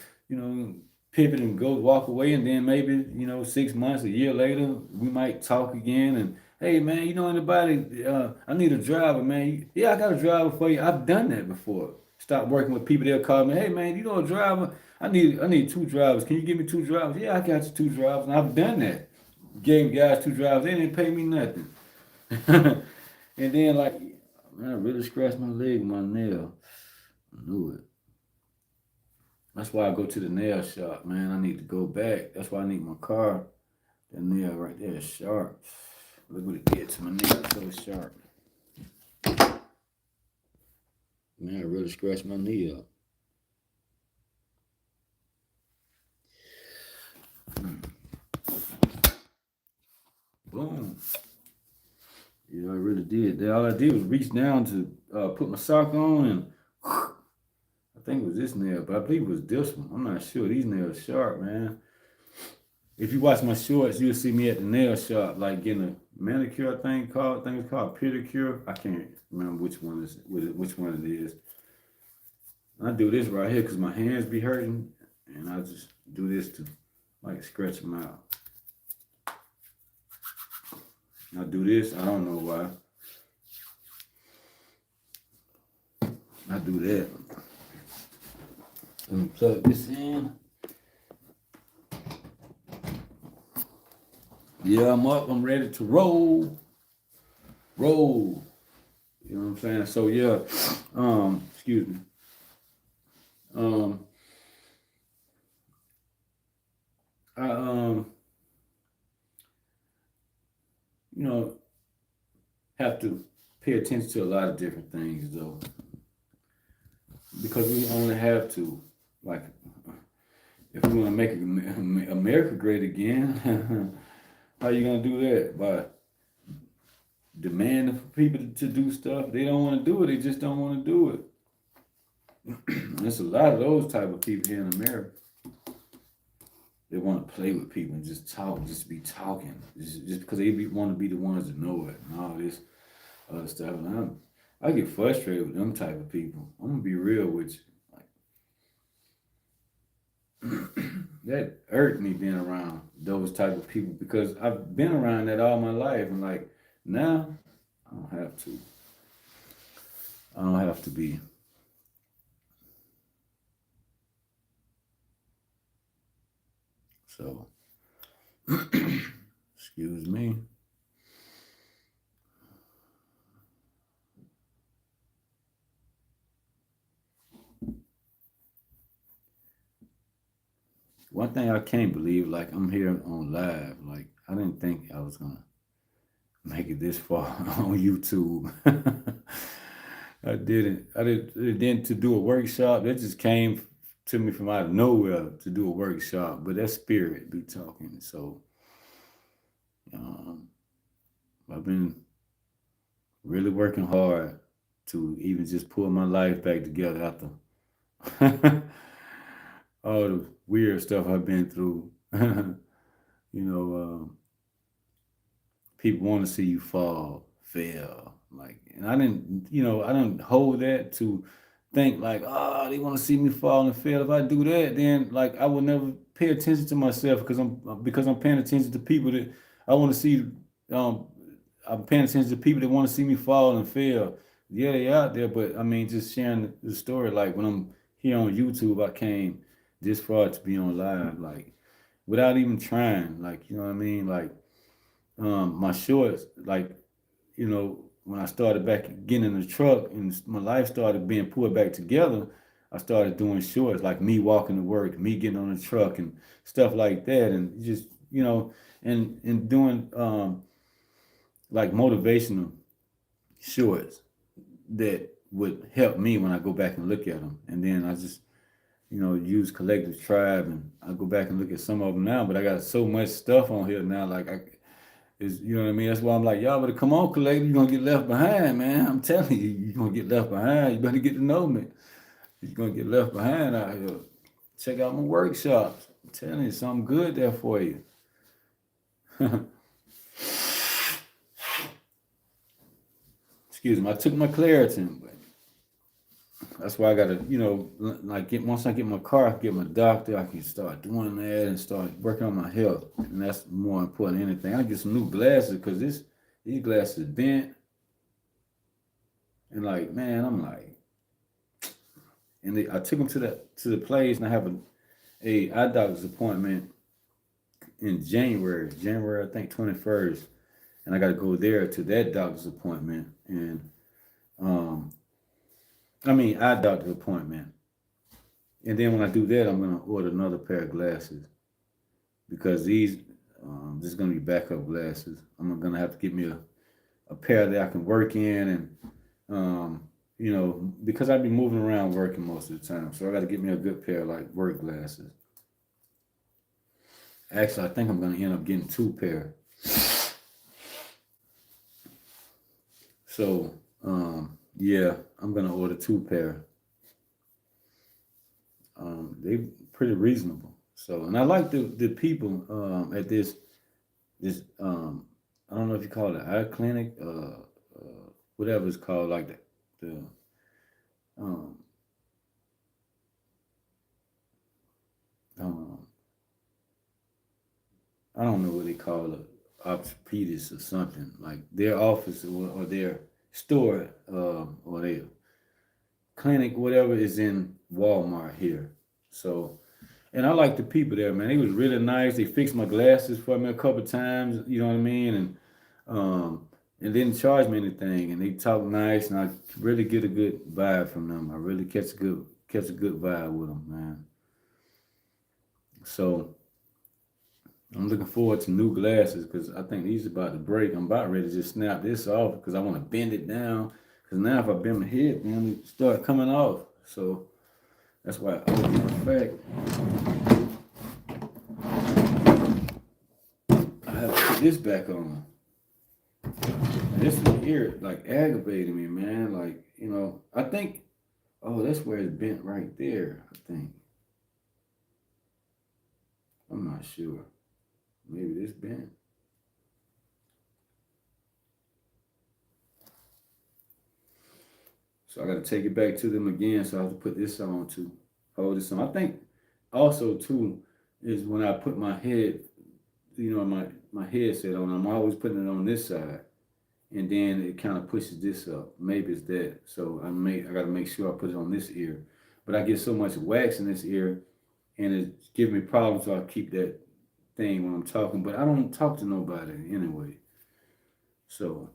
pivot and go walk away. And then maybe, 6 months, a year later, we might talk again. And, hey, man, anybody, I need a driver, man. Yeah, I got a driver for you. I've done that before. Stop working with people. They'll call me, hey, man, a driver? I need two drivers. Can you give me two drivers? Yeah, I got you two drivers. And I've done that. Gave guys two drivers. They didn't pay me nothing. And then like, man, I really scratched my leg with my nail. I knew it. That's why I go to the nail shop, man. I need to go back. That's why I need my car. That nail right there is sharp. Look what it did to my nail. It's so sharp. Man, I really scratched my knee up. Boom. Yeah, I really did. All I did was reach down to put my sock on, and I think it was this nail, but I believe it was this one. I'm not sure. These nails sharp, man. If you watch my shorts, you'll see me at the nail shop, like getting a manicure. I think it's called pedicure. I can't remember which one it is. I do this right here because my hands be hurting, and I just do this to like scratch them out. I do this. I don't know why. I do that. Let me plug this in. Yeah, I'm up. I'm ready to roll. Roll. You know what I'm saying? So yeah. Excuse me. I you know, have to pay attention to a lot of different things though, because we only have to, like, if we want to make America great again, how you gonna do that? By demanding for people to do stuff they don't want to do it. They just don't want to do it. There's a lot of those type of people here in America. They want to play with people and just talk, just be talking, just because they want to be the ones that know it and all this other stuff. And I get frustrated with them type of people. I'm gonna be real with you. Like, that hurt me being around those type of people because I've been around that all my life, and like now I don't have to. I don't have to be. So, excuse me. One thing I can't believe, like I'm here on live. Like I didn't think I was gonna make it this far on YouTube. I didn't. I didn't. Then to do a workshop, that just came to me from out of nowhere to do a workshop. But that spirit be talking. So um, I've been really working hard to even just pull my life back together after all the weird stuff I've been through. You know, people want to see you fall, fail. Like, and I didn't hold that to think like, oh, they want to see me fall and fail. If I do that, then like I will never pay attention to myself because I'm paying attention to people that I want to see. Um, I'm paying attention to people that want to see me fall and fail. Yeah, they out there, but I mean, just sharing the story. Like when I'm here on YouTube, I came this far to be on live, like without even trying. Like, you know what I mean? Like my shorts, like, when I started back getting in the truck and my life started being put back together, I started doing shorts, like me walking to work, me getting on the truck and stuff like that, and just and doing like motivational shorts that would help me when I go back and look at them, and then I just use Collective Tribe, and I go back and look at some of them now, but I got so much stuff on here now, like you know what I mean? That's why I'm like, y'all better come on, Collective. You're going to get left behind, man. I'm telling you, you're going to get left behind. You better get to know me. You're going to get left behind out here. Check out my workshops. I'm telling you, something good there for you. Excuse me. I took my Claritin, but that's why I got to, like once I get my car, get my doctor, I can start doing that and start working on my health. And that's more important than anything. I get some new glasses because these glasses are bent. And like, man, I'm like, I took them to the place, and I have a eye doctor's appointment in January, I think 21st. and I got to go there to that doctor's appointment, and um, eye doctor appointment, and then when I do that, I'm gonna order another pair of glasses because this is gonna be backup glasses. I'm gonna have to get me a pair that I can work in, and because I be moving around working most of the time, so I got to get me a good pair of like work glasses. Actually, I think I'm gonna end up getting two pair. So yeah, I'm gonna order two pair. They pretty reasonable. So, and I like the people at this I don't know if you call it eye clinic, whatever it's called, like the um, um, I don't know what they call it, orthopedist or something. Like their office or their store or their clinic, whatever, is in Walmart here. So, and I like the people there, man. They was really nice. They fixed my glasses for me a couple times. You know what I mean? And didn't charge me anything. And they talk nice, and I really get a good vibe from them. I really catch a good vibe with them, man. So I'm looking forward to new glasses because I think these are about to break. I'm about ready to just snap this off because I want to bend it down. Because now if I bend my head, then it start coming off. So that's why I would give a fact. I have to put this back on. And this is here, like aggravating me, man. Like, I think, oh, that's where it's bent right there, I think. I'm not sure. Maybe this bent. So I got to take it back to them again. So I have to put this on to hold this on. I think also too is when I put my head, my headset on. I'm always putting it on this side, and then it kind of pushes this up. Maybe it's that. So I got to make sure I put it on this ear. But I get so much wax in this ear, and it's giving me problems. So I keep that thing when I'm talking. But I don't talk to nobody anyway. So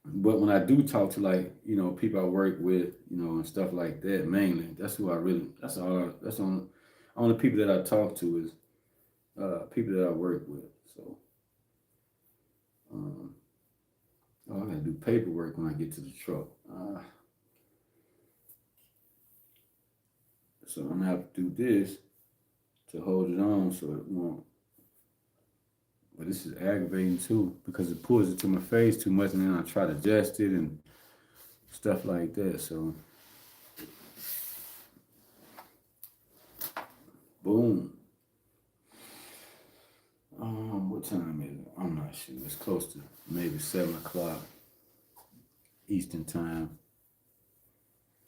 but when I do talk to, like, people I work with, and stuff like that, mainly, that's who I really, that's on only people that I talk to is people that I work with. So, um, I gotta do paperwork when I get to the truck. So I'm gonna have to do this to hold it on so it won't. But this is aggravating too because it pulls it to my face too much, and then I try to adjust it and stuff like that. So, boom. What time is it? I'm not sure. It's close to maybe 7 o'clock Eastern time.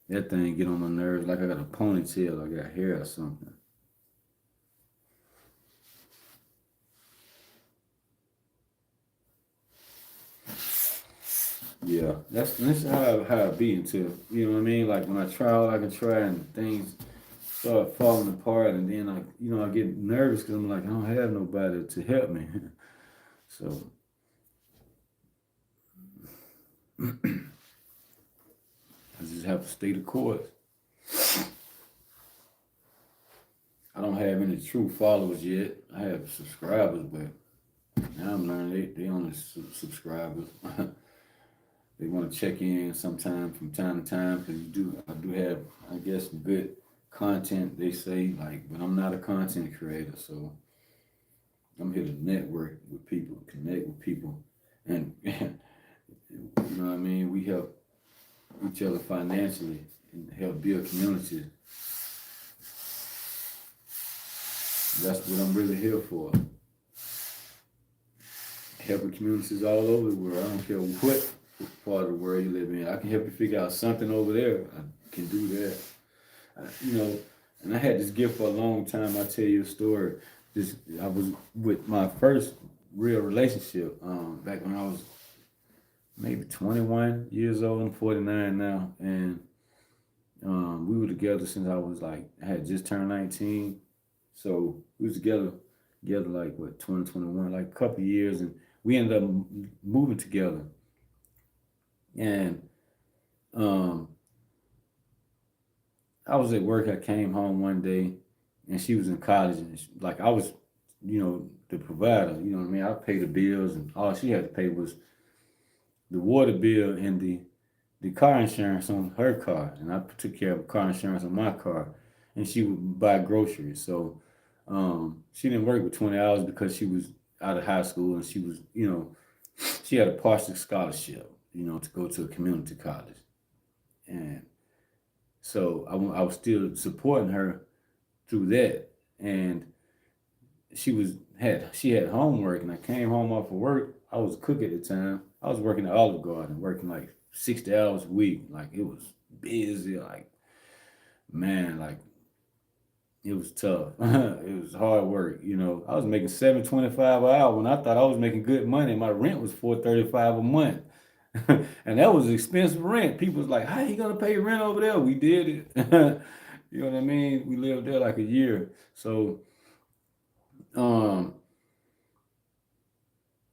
That thing get on my nerves like I got a ponytail, I got hair or something. Yeah, that's how I be until what I mean. Like when I try all I can try and things start falling apart, and then I get nervous because I'm like I don't have nobody to help me. So I just have to stay the course. I don't have any true followers yet. I have subscribers, but now I'm learning they only subscribers. They want to check in sometime from time to time because I do have, I guess, good content. They say like, but I'm not a content creator, so I'm here to network with people, connect with people, and you know what I mean. We help each other financially and help build communities. That's what I'm really here for. Helping communities all over the world. I don't care what part of the world you live in. I can help you figure out something over there. I can do that. And I had this gift for a long time. I'll tell you a story. I was with my first real relationship back when I was maybe 21 years old. I'm 49 now. And we were together since I had just turned 19. So we was together like 2021, like a couple of years, and we ended up moving together. And um, I was at work. I came home one day, and she was in college, and like I was, the provider. You know what I mean? I paid the bills, and all she had to pay was the water bill and the car insurance on her car, and I took care of car insurance on my car, and she would buy groceries. So she didn't work with 20 hours because she was out of high school, and she was, she had a partial scholarship, to go to a community college, and so I was still supporting her through that, and she had homework, and I came home off of work. I was a cook at the time. I was working at Olive Garden, working like 60 hours a week. Like it was busy. Like man, like it was tough. It was hard work. I was making $7.25 an hour when I thought I was making good money. My rent was $4.35 a month, and that was expensive rent. People was like, "How you gonna pay rent over there?" We did it. You know what I mean? We lived there like a year. So um,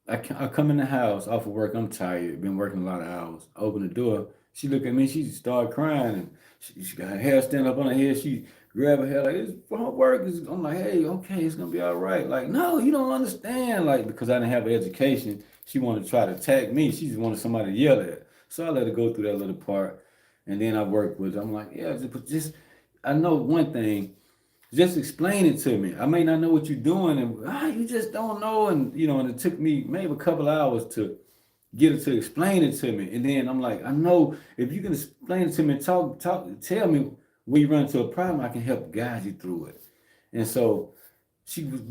I come in the house off of work. I'm tired. Been working a lot of hours. I open the door. She look at me. She started crying, and she got her hair stand up on her head. She grabbed her hair like it's for work. I'm like, hey, okay, it's gonna be all right. Like, no, you don't understand. Like because I didn't have an education, she wanted to try to attack me. She just wanted somebody to yell at. So I let her go through that little part, and then I worked with her. I'm like, yeah, just I know one thing. Just explain it to me. I may not know what you're doing, and you just don't know. And it took me maybe a couple hours to get her to explain it to me. And then I'm like, I know if you can explain it to me, tell me when you run into a problem, I can help guide you through it. And so she was,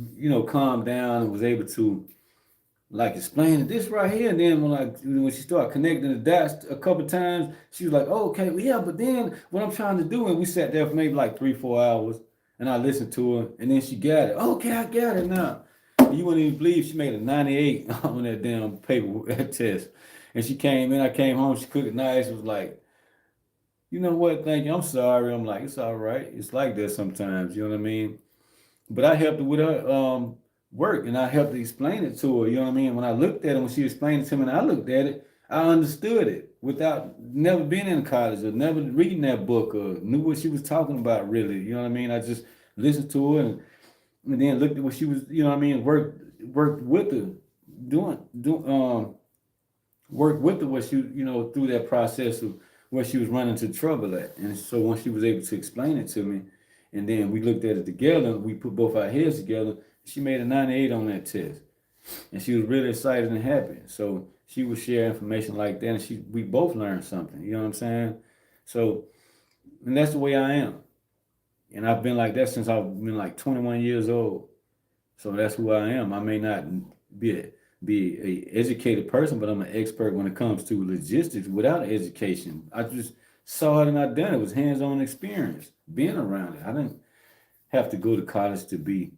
calmed down and was able to like explaining this right here. And then when she started connecting the dots a couple times, she was like, oh, okay, well, yeah, but then what I'm trying to do, and we sat there for maybe like 3-4 hours, and I listened to her, and then she got it. Okay, I got it now. And you wouldn't even believe she made a 98 on that damn paper that test. And she came in, I came home, she cooked nice, was like, you know what, thank you, I'm sorry. I'm like, it's all right. It's like that sometimes, you know what I mean? But I helped her with her work, and I helped to explain it to her. You know what I mean? When I looked at it, when she explained it to me, and I looked at it, I understood it without never being in college or never reading that book or knew what she was talking about. Really, you know what I mean? I just listened to her and then looked at what she was. You know what I mean? Worked with her, worked with her what she through that process of where she was running into trouble at. And so once she was able to explain it to me, and then we looked at it together, we put both our heads together, she made a 98 on that test. And she was really excited and happy. So she would share information like that, and we both learned something. You know what I'm saying? So, and that's the way I am. And I've been like that since I've been like 21 years old. So that's who I am. I may not be a educated person, but I'm an expert when it comes to logistics without education. I just saw it and I done it. It was hands-on experience, being around it. I didn't have to go to college to be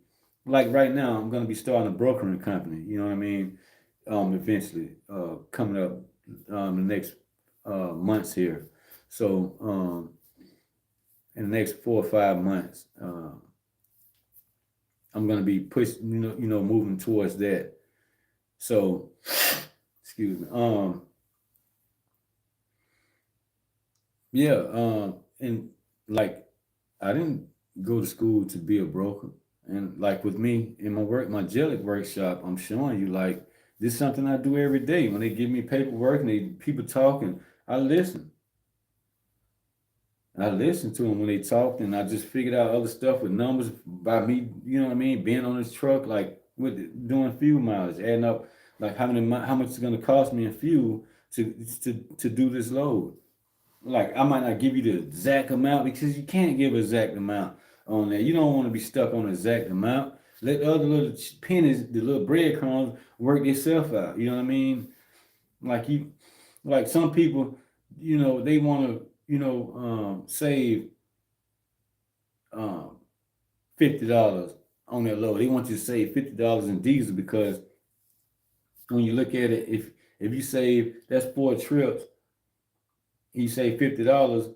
like right now. I'm going to be starting a brokering company. You know what I mean? Eventually, coming up the next months here. So in the next 4 or 5 months, I'm going to be moving towards that. So, excuse me. Yeah. And like, I didn't go to school to be a broker. And like with me in my Jellic workshop, I'm showing you like this is something I do every day. When they give me paperwork and people talking, I listen. I listened to them when they talked, and I just figured out other stuff with numbers by me. You know what I mean? Being on this truck, like with doing fuel mileage, adding up like how much it's gonna cost me in fuel to do this load. Like I might not give you the exact amount because you can't give an exact amount on that. You don't want to be stuck on an exact amount. Let the other little pennies, the little breadcrumbs, work themselves out. You know what I mean? Like like some people, they want to, save um, $50 on their load. They want you to save $50 in diesel because when you look at it, if you save that's 4 trips, you save $50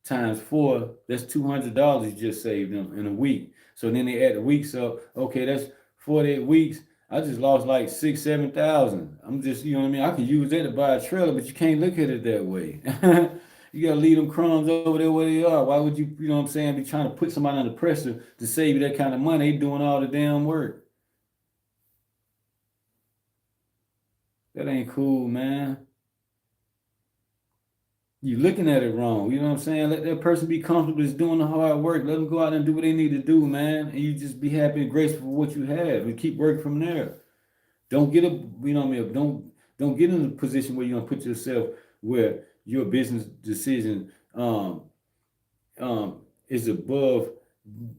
times 4, that's $200 you just saved them in a week. So then they add the weeks up. Okay, that's 48 weeks. I just lost like 6, 7 thousand. I'm just, you know what I mean. I could use that to buy a trailer, but you can't look at it that way. You gotta leave them crumbs over there where they are. Why would you, you know what I'm saying, be trying to put somebody under pressure to save you that kind of money? They doing all the damn work. That ain't cool, man. You looking at it wrong. You know what I'm saying? Let that person be comfortable just doing the hard work. Let them go out and do what they need to do, man. And you just be happy and grateful for what you have and keep working from there. Don't get a, you know what I mean? Don't get in a position where you're gonna put yourself where your business decision is above,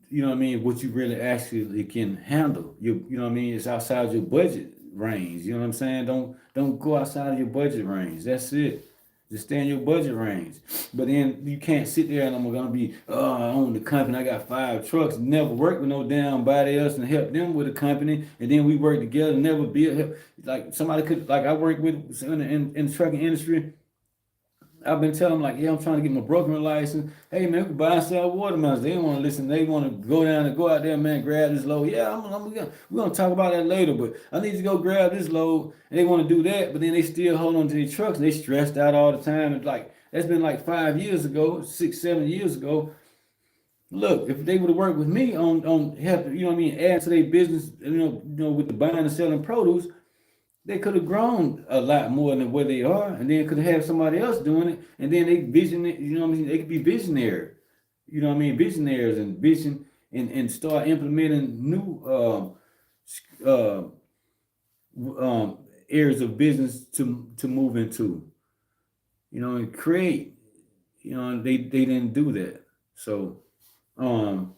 you know what I mean, what you really actually can handle. You know what I mean? It's outside your budget range. You know what I'm saying? Don't go outside of your budget range. That's it. Just stay in your budget range. But then you can't sit there and I'm gonna be, oh, I own the company, I got 5 trucks, never work with no damn body else and help them with a company, and then we work together, never build. Like somebody could, like I work with in the trucking industry. I've been telling them like, yeah, I'm trying to get my broker license. Hey man, we can buy and sell watermelons. They don't want to listen. They want to go down and go out there, man, grab this load. Yeah, we're gonna talk about that later. But I need to go grab this load, and they want to do that, but then they still hold on to their trucks. They stressed out all the time. And like that's been like 5 years ago, 6, 7 years ago. Look, if they would have worked with me on help, you know what I mean, add to their business, with the buying and selling produce, they could have grown a lot more than where they are, and then could have somebody else doing it, and then they vision it. You know what I mean? They could be visionary. You know what I mean? Visionaries and vision and start implementing new uh, areas of business to move into. And create. And they didn't do that, so um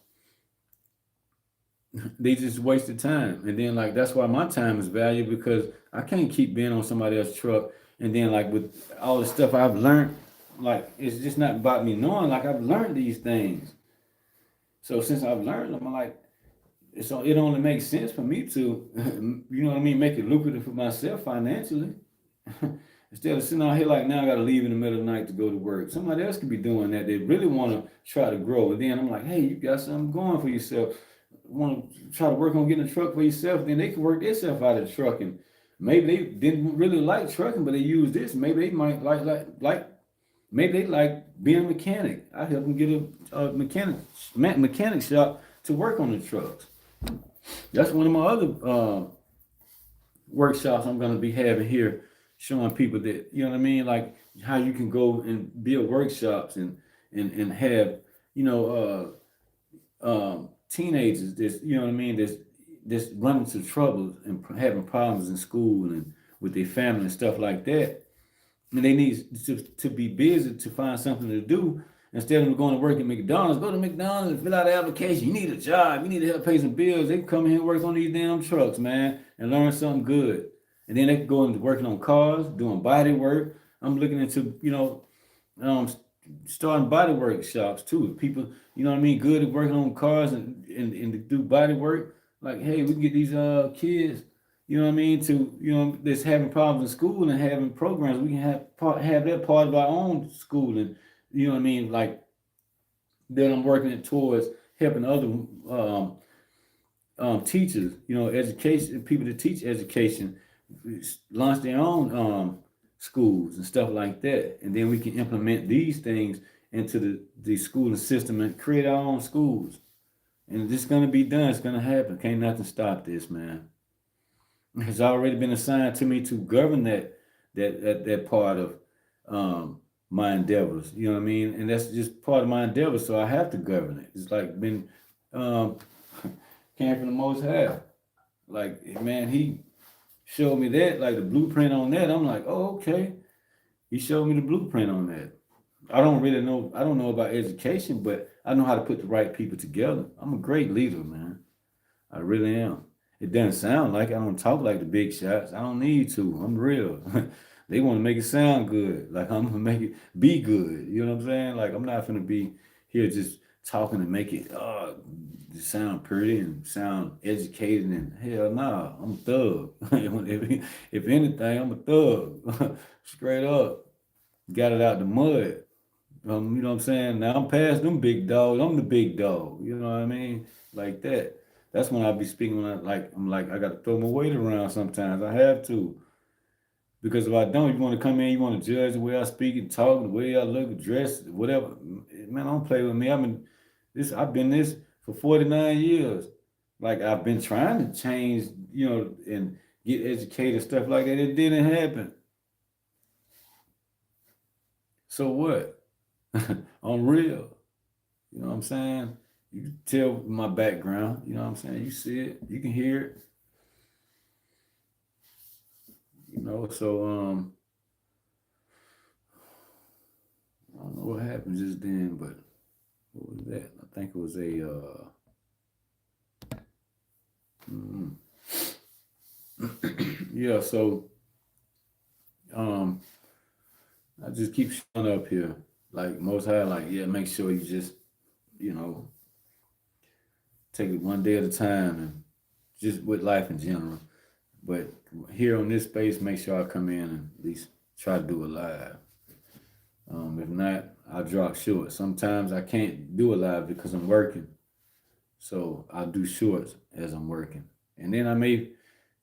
they just wasted time. And then like that's why my time is valuable because I can't keep being on somebody else's truck. And then like with all the stuff I've learned, like it's just not about me knowing. Like I've learned these things. So since I've learned them, I'm like, so it only makes sense for me to, you know what I mean, make it lucrative for myself financially. Instead of sitting out here like now I got to leave in the middle of the night to go to work. Somebody else could be doing that. They really want to try to grow. And then I'm like, hey, you got something going for yourself. Want to try to work on getting a truck for yourself, then they can work themselves out of trucking. Maybe they didn't really like trucking, but they use this. Maybe they might like maybe they like being a mechanic. I help them get a mechanic shop to work on the trucks. That's one of my other workshops I'm going to be having here, showing people that, you know what I mean, like how you can go and build workshops and have, you know, teenagers that's, you know what I mean, that's running into troubles and having problems in school and with their family and stuff like that. And they need to be busy to find something to do. Instead of going to work at McDonald's, go to McDonald's and fill out an application. You need a job. You need to help pay some bills. They can come in here and work on these damn trucks, man, and learn something good. And then they can go into working on cars, doing body work. I'm looking into, um, starting body work shops too. People, you know what I mean, good at working on cars and to do body work. Like, hey, we can get these kids, you know what I mean, to that's having problems in school and having programs. We can have that part of our own school, and you know what I mean, like then I'm working it towards helping other teachers, education people to teach education, launch their own schools and stuff like that, and then we can implement these things into the schooling system and create our own schools. And it's gonna be done. It's gonna happen. Can't nothing stop this, man. It's already been assigned to me to govern that part of my endeavors. You know what I mean? And that's just part of my endeavor, so I have to govern it. It's like been um, came from the Most High. Like man, he showed me that, like the blueprint on that. I'm like, oh, okay. He showed me the blueprint on that. I don't really know. I don't know about education, but I know how to put the right people together. I'm a great leader, man. I really am. It doesn't sound like I don't talk like the big shots. I don't need to. I'm real. They want to make it sound good. Like I'm gonna make it be good. You know what I'm saying? Like I'm not gonna be here just talking to make it sound pretty and sound educated and hell nah. I'm a thug. If anything, I'm a thug. Straight up. Got it out the mud. You know what I'm saying? Now I'm past them big dogs. I'm the big dog. You know what I mean? Like that. That's when I be speaking when I'm like I gotta throw my weight around sometimes. I have to. Because if I don't, you want to come in, you want to judge the way I speak and talk, the way I look, dress, whatever. Man, don't play with me. I've been this for 49 years. Like I've been trying to change, and get educated, stuff like that. It didn't happen. So what? I'm real. You know what I'm saying? You can tell my background, you know what I'm saying? You see it, you can hear it, so I don't know what happened just then, but what was that? I think it was mm, yeah, so um I just keep showing up here. Like most high, like, yeah, make sure you just, you know, take it one day at a time and just with life in general. But here on this space, make sure I come in and at least try to do it live. If not, I'll drop short. Sometimes I can't do it live because I'm working. So I'll do shorts as I'm working. And then I may,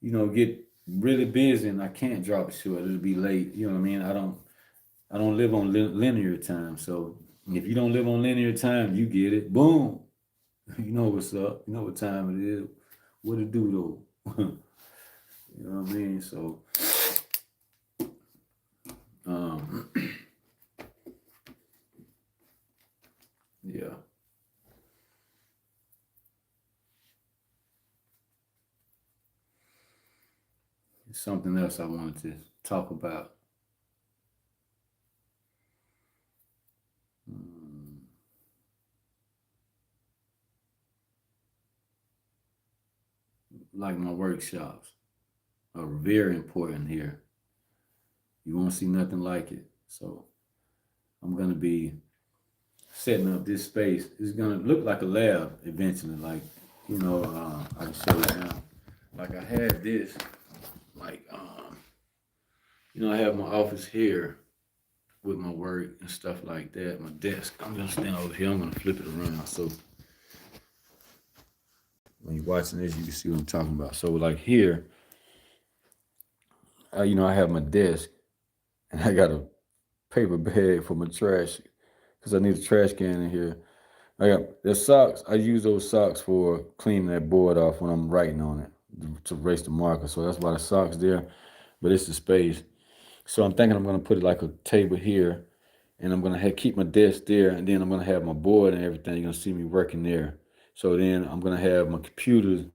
get really busy and I can't drop a short. It'll be late. You know what I mean? I don't live on linear time. So if you don't live on linear time, you get it. Boom. You know what's up. You know what time it is. What it do though. You know what I mean? So um yeah. It's something else I wanted to talk about. Um, like my workshops are very important here. You won't see nothing like it. So I'm gonna be setting up this space. It's gonna look like a lab eventually. Like, I can show you now. Like I had this, like I have my office here with my work and stuff like that. My desk. I'm gonna stand over here. I'm gonna flip it around so when you're watching this, you can see what I'm talking about. So like here, I have my desk and I got a paper bag for my trash because I need a trash can in here. I got the socks. I use those socks for cleaning that board off when I'm writing on it to erase the marker. So that's why the socks there. But it's the space. So I'm thinking I'm gonna put it like a table here, and I'm gonna keep my desk there, and then I'm gonna have my board and everything. You're gonna see me working there. So then I'm gonna have my computers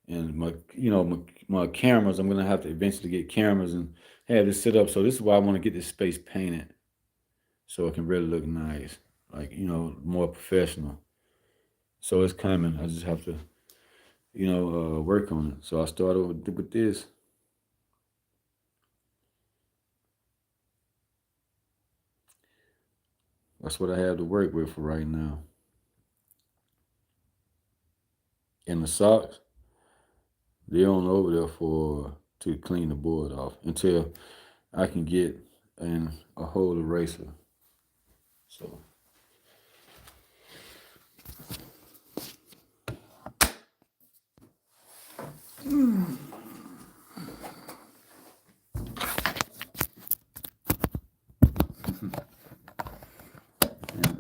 and my cameras. I'm gonna have to eventually get cameras and have this set up. So this is why I want to get this space painted so it can really look nice, like more professional. So it's coming. I just have to work on it. So I started with this. That's what I have to work with for right now. And the socks, they're on over there for to clean the board off until I can get a whole eraser. So and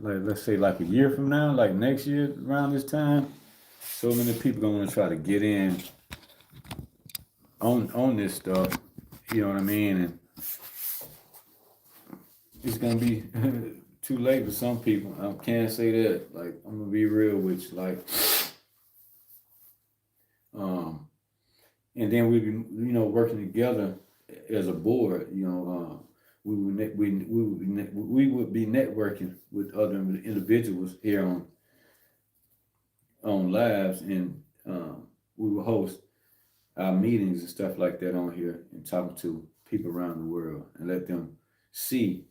like let's say like a year from now, like next year around this time, so many people gonna want to try to get in on this stuff. You know what I mean? And it's gonna be too late for some people. I can't say that. Like I'm gonna be real with you. Like, um, and then we be working together as a board. We would be networking with other individuals here on lives, and we will host our meetings and stuff like that on here and talking to people around the world and let them see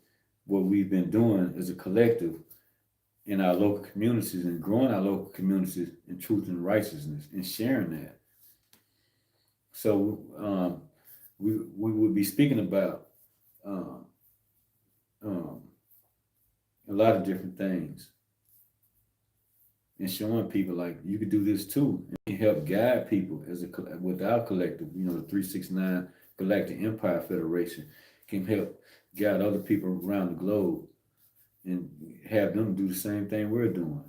what we've been doing as a collective in our local communities and growing our local communities in truth and righteousness and sharing that. So we would be speaking about um, um, a lot of different things and showing people like you could do this too, and help guide people as a with our collective. You know, the 369 Galactic Empire Federation can help guide other people around the globe and have them do the same thing we're doing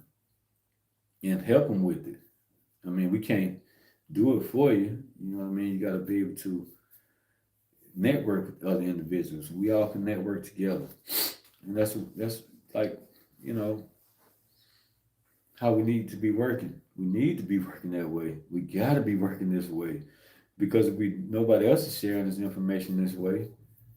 and help them with it. I mean, we can't do it for you. You know what I mean? You got to be able to network with other individuals. We all can network together, and that's like, you know, how we need to be working. We need to be working that way. We got to be working this way because if we nobody else is sharing this information this way,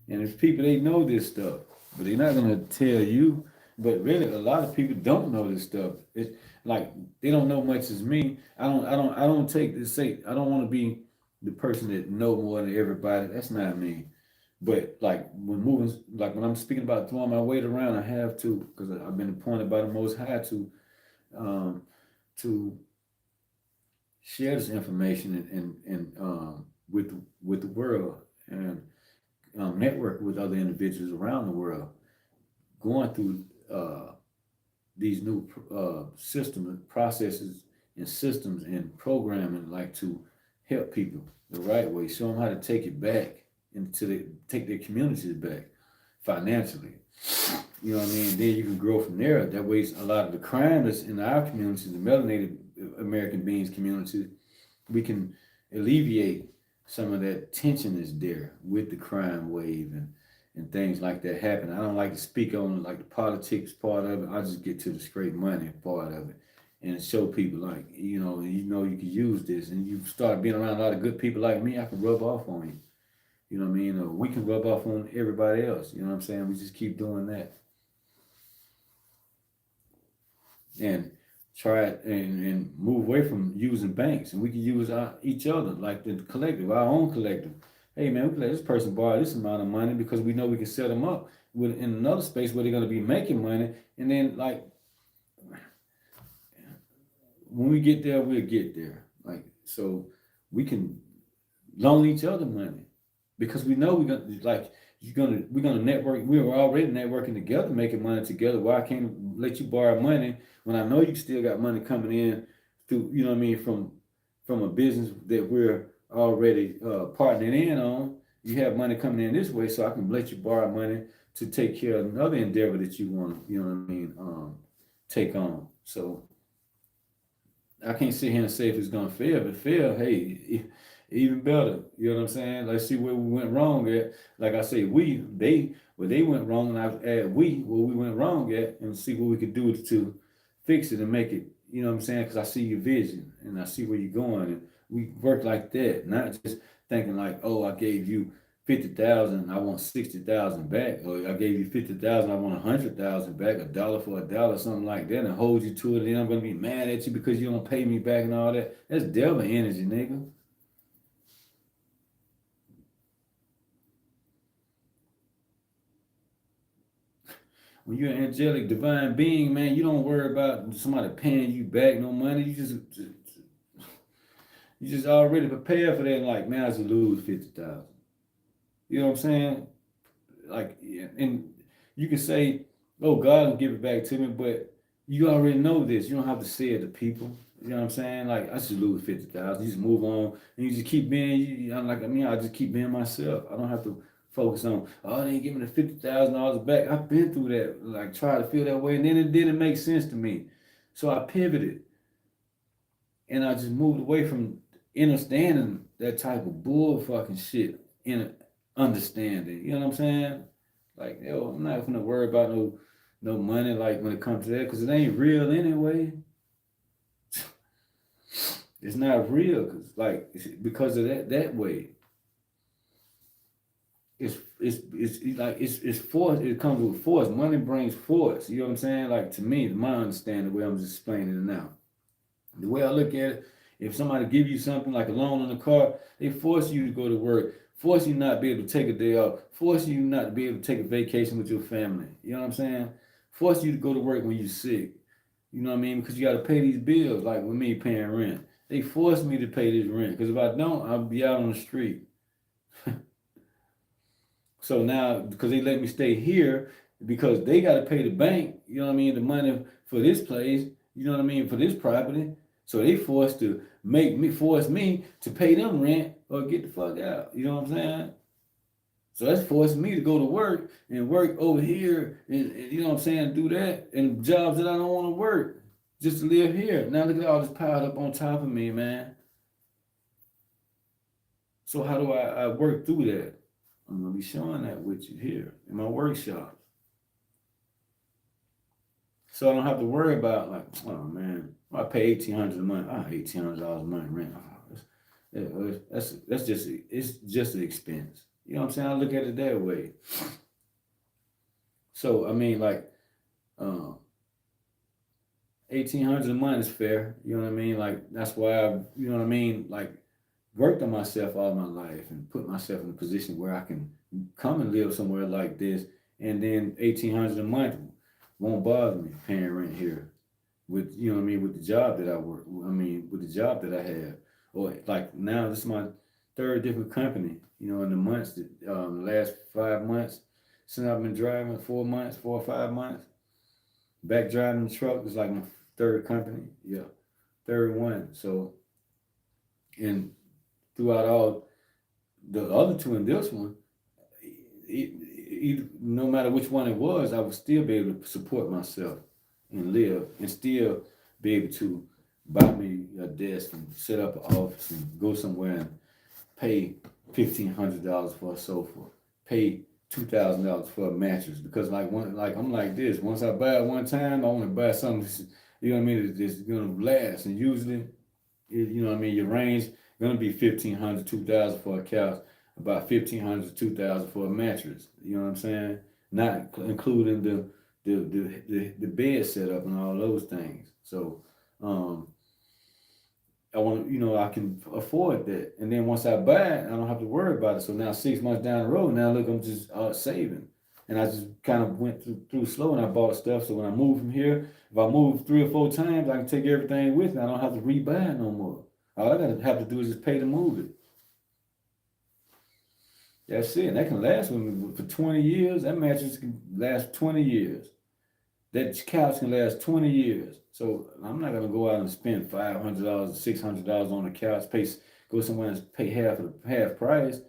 and there's people they know this stuff, but they're not gonna tell you. But really, a lot of people don't know this stuff. It's like they don't know much as me. I don't take this. Say I don't want to be the person that know more than everybody. That's not me. But like when moving, like when I'm speaking about throwing my weight around, I have to because I've been appointed by the Most High um, to share this information and with the world and network with other individuals around the world going through these new systems, processes, and systems and programming, like to help people the right way, show them how to take it back and take their communities back financially. You know what I mean? Then you can grow from there. That way, a lot of the crime that's in our community, the melanated American beings community, we can alleviate some of that tension that's there with the crime wave and things like that happen. I don't like to speak on like the politics part of it. I just get to the straight money part of it and show people like, you can use this and you start being around a lot of good people like me, I can rub off on you. You know what I mean? Or we can rub off on everybody else. You know what I'm saying? We just keep doing that. And try it and move away from using banks. And we can use each other, like the collective, our own collective. Hey man, we can let this person borrow this amount of money because we know we can set them up in another space where they're going to be making money. And then like when we get there, we'll get there. Like so we can loan each other money because we know we're gonna we're gonna network. We were already networking together, making money together. Why I can't let you borrow money when I know you still got money coming in through, you know what I mean, from a business that we're already partnering in on. You have money coming in this way, so I can let you borrow money to take care of another endeavor that you want to, you know what I mean, take on. So I can't sit here and say if it's gonna fail. If it fail, hey, even better. You know what I'm saying? Let's see where we went wrong at. Like I say, where they went wrong, and I add where we went wrong at, and see what we could do to fix it and make it. You know what I'm saying? Because I see your vision and I see where you're going, and we work like that, not just thinking like, oh, I gave you 50,000, I want 60,000 back, or I gave you 50,000, I want 100,000 back, a dollar for a dollar, something like that, and hold you to it. And then I'm gonna be mad at you because you don't pay me back and all that. That's devil energy, nigga. When you're an angelic divine being, man, you don't worry about somebody paying you back no money. You just already prepared for that. Like, man, I just lose 50,000. You know what I'm saying? Like, and you can say, "Oh, God will give it back to me," but you already know this. You don't have to say it to people. You know what I'm saying? Like, I just lose 50,000. You just move on, and you just keep being. I'm like, I mean, I just keep being myself. I don't have to focus on, oh, they ain't giving me the $50,000 back. I've been through that. Like, try to feel that way, and then it didn't make sense to me. So I pivoted, and I just moved away from understanding that type of bull fucking shit in understanding. You know what I'm saying? Like, yo, I'm not gonna worry about no money like when it comes to that, because it ain't real anyway. It's not real, because of that way. It's force. It comes with force. Money brings force. You know what I'm saying? Like to me, my understanding, the way I'm just explaining it now. The way I look at it, if somebody give you something like a loan on the car, they force you to go to work, force you not to be able to take a day off, force you not to be able to take a vacation with your family. You know what I'm saying? Force you to go to work when you're sick. You know what I mean? Because you got to pay these bills, like with me paying rent. They force me to pay this rent, because if I don't, I'll be out on the street. So now, because they let me stay here, because they got to pay the bank, you know what I mean, the money for this place, You know what I mean, for this property. So they force me to pay them rent or get the fuck out. You know what I'm saying? So that's forcing me to go to work and work over here and you know what I'm saying, do that and jobs that I don't want to work just to live here. Now look at all this piled up on top of me, man. So how do I work through that? I'm gonna be showing that with you here in my workshop. So I don't have to worry about like, oh man, I pay $1,800 a month. $1,800 a month rent. That's just it's just an expense. You know what I'm saying? I look at it that way. So I mean, like, uh, 1,800 a month is fair. You know what I mean? Like that's why you know what I mean. Like worked on myself all my life and put myself in a position where I can come and live somewhere like this, and then 1,800 a month won't bother me paying rent here with you know what I mean with the job that I work. I mean with the job that I have, or like now this is my third different company. You know in the months that the last 5 months since I've been driving 4 months, 4 or 5 months. Back driving the truck is like my third company. Yeah, third one. So and throughout all the other two and this one, no matter which one it was, I would still be able to support myself and live and still be able to buy me a desk and set up an office and go somewhere and pay $1,500 for a sofa, pay $2,000 for a mattress because like I'm like this. Once I buy it one time, I want to buy something. You know what I mean? It's gonna last, and usually, you know what I mean. Your range gonna be 1,500, 2,000 for a couch, about 1,500 to 2,000 for a mattress. You know what I'm saying? Not including the bed setup and all those things. So, um, I want you know I can afford that, and then once I buy it, I don't have to worry about it. So now 6 months down the road, now look, I'm just saving, and I just kind of went through slow, and I bought stuff. So when I move from here, if I move 3 or 4 times, I can take everything with me. I don't have to rebuy it no more. All I gotta have to do is just pay to move it. That's it. And that can last with me for 20 years. That mattress can last 20 years. That couch can last 20 years. So I'm not gonna go out and spend $500, $600 on a couch, go somewhere and pay half price,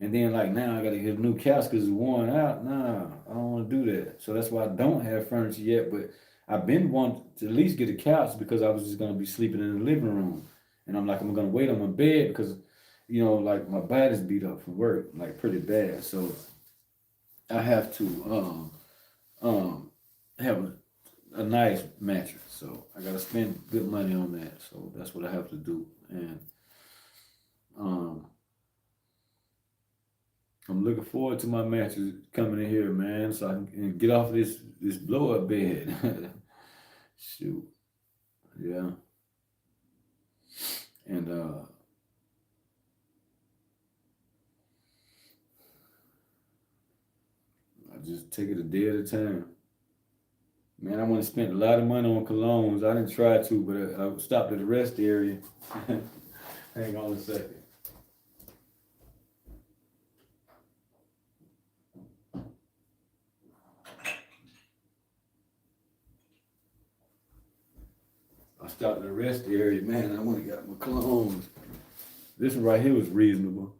and then like now I gotta get a new couch because it's worn out. Nah, I don't want to do that. So that's why I don't have furniture yet. But I've been wanting to at least get a couch because I was just gonna be sleeping in the living room, and I'm gonna wait on my bed because like my body's beat up from work like pretty bad. So I have to have a nice mattress. So I gotta spend good money on that. So that's what I have to do. And um, I'm looking forward to my mattress coming in here, man, so I can get off this blow up bed. Shoot, yeah. And I just take it a day at a time. Man, I want to spend a lot of money on colognes. I didn't try to, but I stopped at the rest area. Hang on a second. I stopped at the rest area, man. I went and got my colognes. This one right here was reasonable.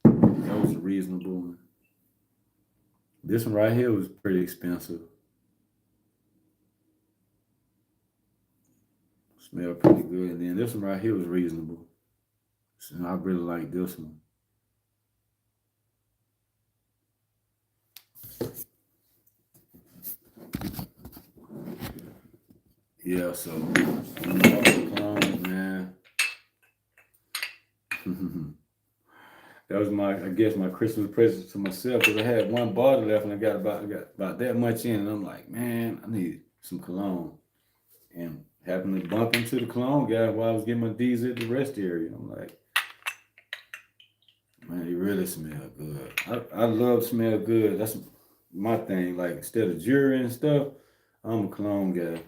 That was a reasonable one. This one right here was pretty expensive. Smelled pretty good. And then this one right here was reasonable. So I really like this one. Yeah, so clones, man. That was I guess my Christmas present to myself because I had one bottle left and I got about that much in, and I'm like, man, I need some cologne. And happened to bump into the cologne guy while I was getting my D's at the rest area. I'm like, man, you really smell good. I love smell good. That's my thing. Like instead of jewelry and stuff, I'm a cologne guy.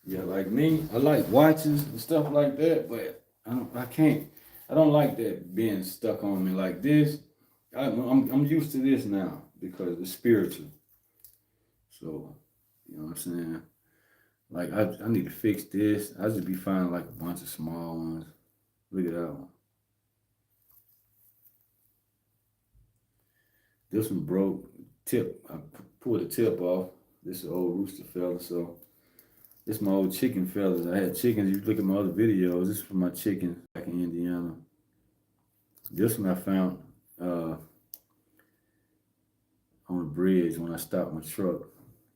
Yeah, like me, I like watches and stuff like that, but I don't like that being stuck on me like this. I'm used to this now because it's spiritual. So, you know what I'm saying? Like I need to fix this. I just be finding like a bunch of small ones. Look at that one. This one broke. Tip. I pulled the tip off. This is an old rooster fella. So this is my old chicken fellas. I had chickens. You look at my other videos. This is for my chickens back in Indiana. This one I found on the bridge when I stopped my truck,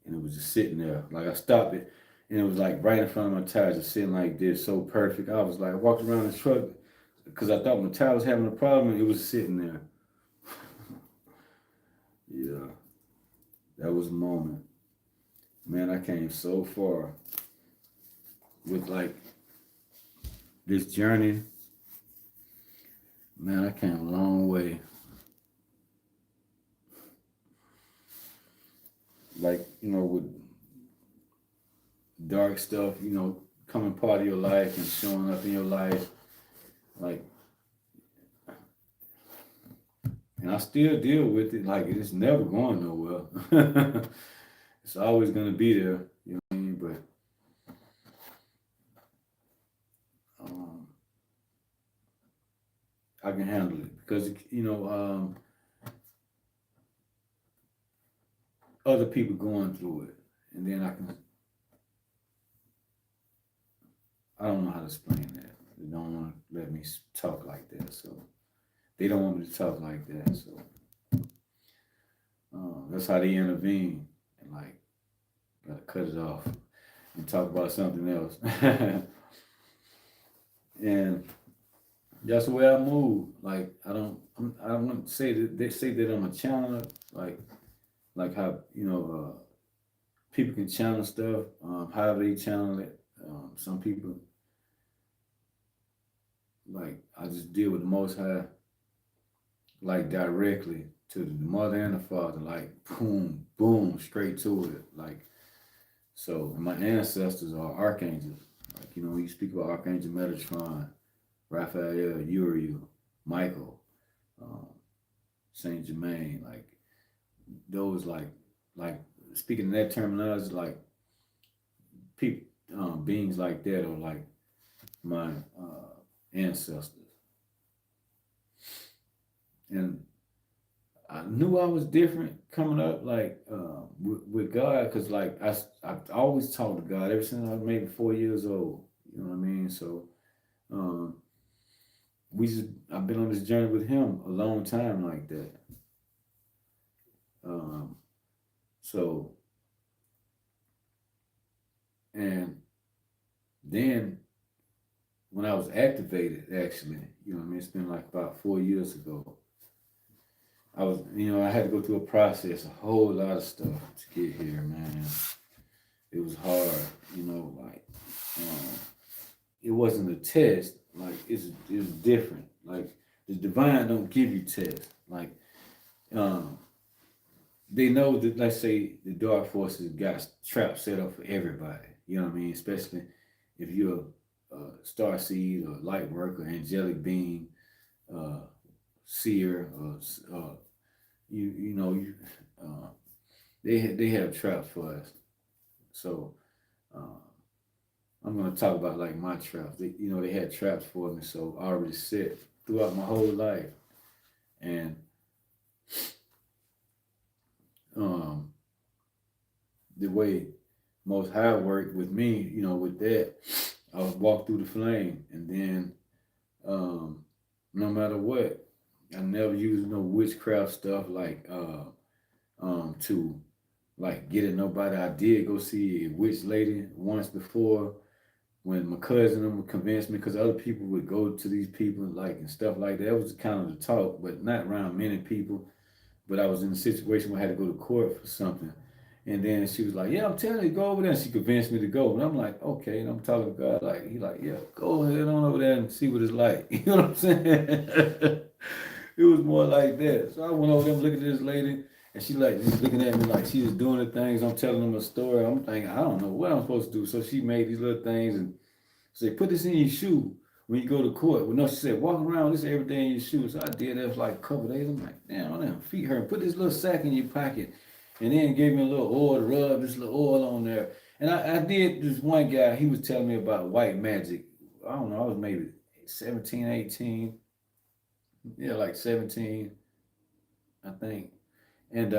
and it was just sitting there. Like I stopped it, and it was like right in front of my tires, just sitting like this, so perfect. I was like walking around the truck because I thought my tire was having a problem, and it was sitting there. Yeah, that was a moment. Man, I came so far with like this journey. Man, I came a long way. Like, with dark stuff, coming part of your life and showing up in your life. Like, and I still deal with it. Like, it's never going nowhere. It's always going to be there. You know what I mean? But I can handle it because, other people going through it. And then I don't know how to explain that. They don't want to let me talk like that. So they don't want me to talk like that. So that's how they intervene and like gotta cut it off and talk about something else. And that's the way I move. Like I don't want to say that they say that I'm a channeler. Like how people can channel stuff. How they channel it. Some people like I just deal with the Most High like directly to the mother and the father, like boom, boom, straight to it. Like so, my ancestors are archangels. Like when you speak about Archangel Metatron, Raphael, Uriel, Michael, um, Saint Germain, like those, like speaking in that terminology, like people, beings like that are like my ancestors, and I knew I was different coming up, like with God, because like I always talked to God ever since I was maybe 4 years old. You know what I mean? So um, I've been on this journey with Him a long time like that. Um, so and then when I was activated, actually, it's been like about 4 years ago. I had to go through a process, a whole lot of stuff to get here, man. It was hard, like um, it wasn't a test. Like it's different. Like the divine don't give you tests. Like um, they know that, let's say, the dark forces got traps set up for everybody. You know what I mean? Especially if you're a star seed or light worker, angelic being, uh, seer, or you know you. Uh, they have traps for us. So uh, I'm gonna talk about like my traps. They had traps for me, so I already set throughout my whole life, and um, the way Most High worked with me, with that, I was walk through the flame, and then no matter what, I never used no witchcraft stuff like to like get at nobody. I did go see a witch lady once before when my cousin them would convince me because other people would go to these people like and stuff like that. It was kind of the talk, but not around many people. But I was in a situation where I had to go to court for something. And then she was like, "Yeah, I'm telling you, go over there." And she convinced me to go. And I'm like, "Okay." And I'm talking to God, like, "Yeah, go ahead on over there and see what it's like." You know what I'm saying? It was more like that. So I went over there, looked at this lady, And she like just looking at me like she was doing the things. I'm telling them a story. I'm thinking, I don't know what I'm supposed to do. So she made these little things and said, put this in your shoe when you go to court. Well, no, she said, walk around this every day in your shoe. So I did that for like a couple of days. I'm like, damn, I didn't feed her. Put this little sack in your pocket. And then gave me a little oil to rub this little oil on there. And I did this one guy, he was telling me about white magic. I don't know, I was maybe 17, 18. Yeah, like 17, I think. And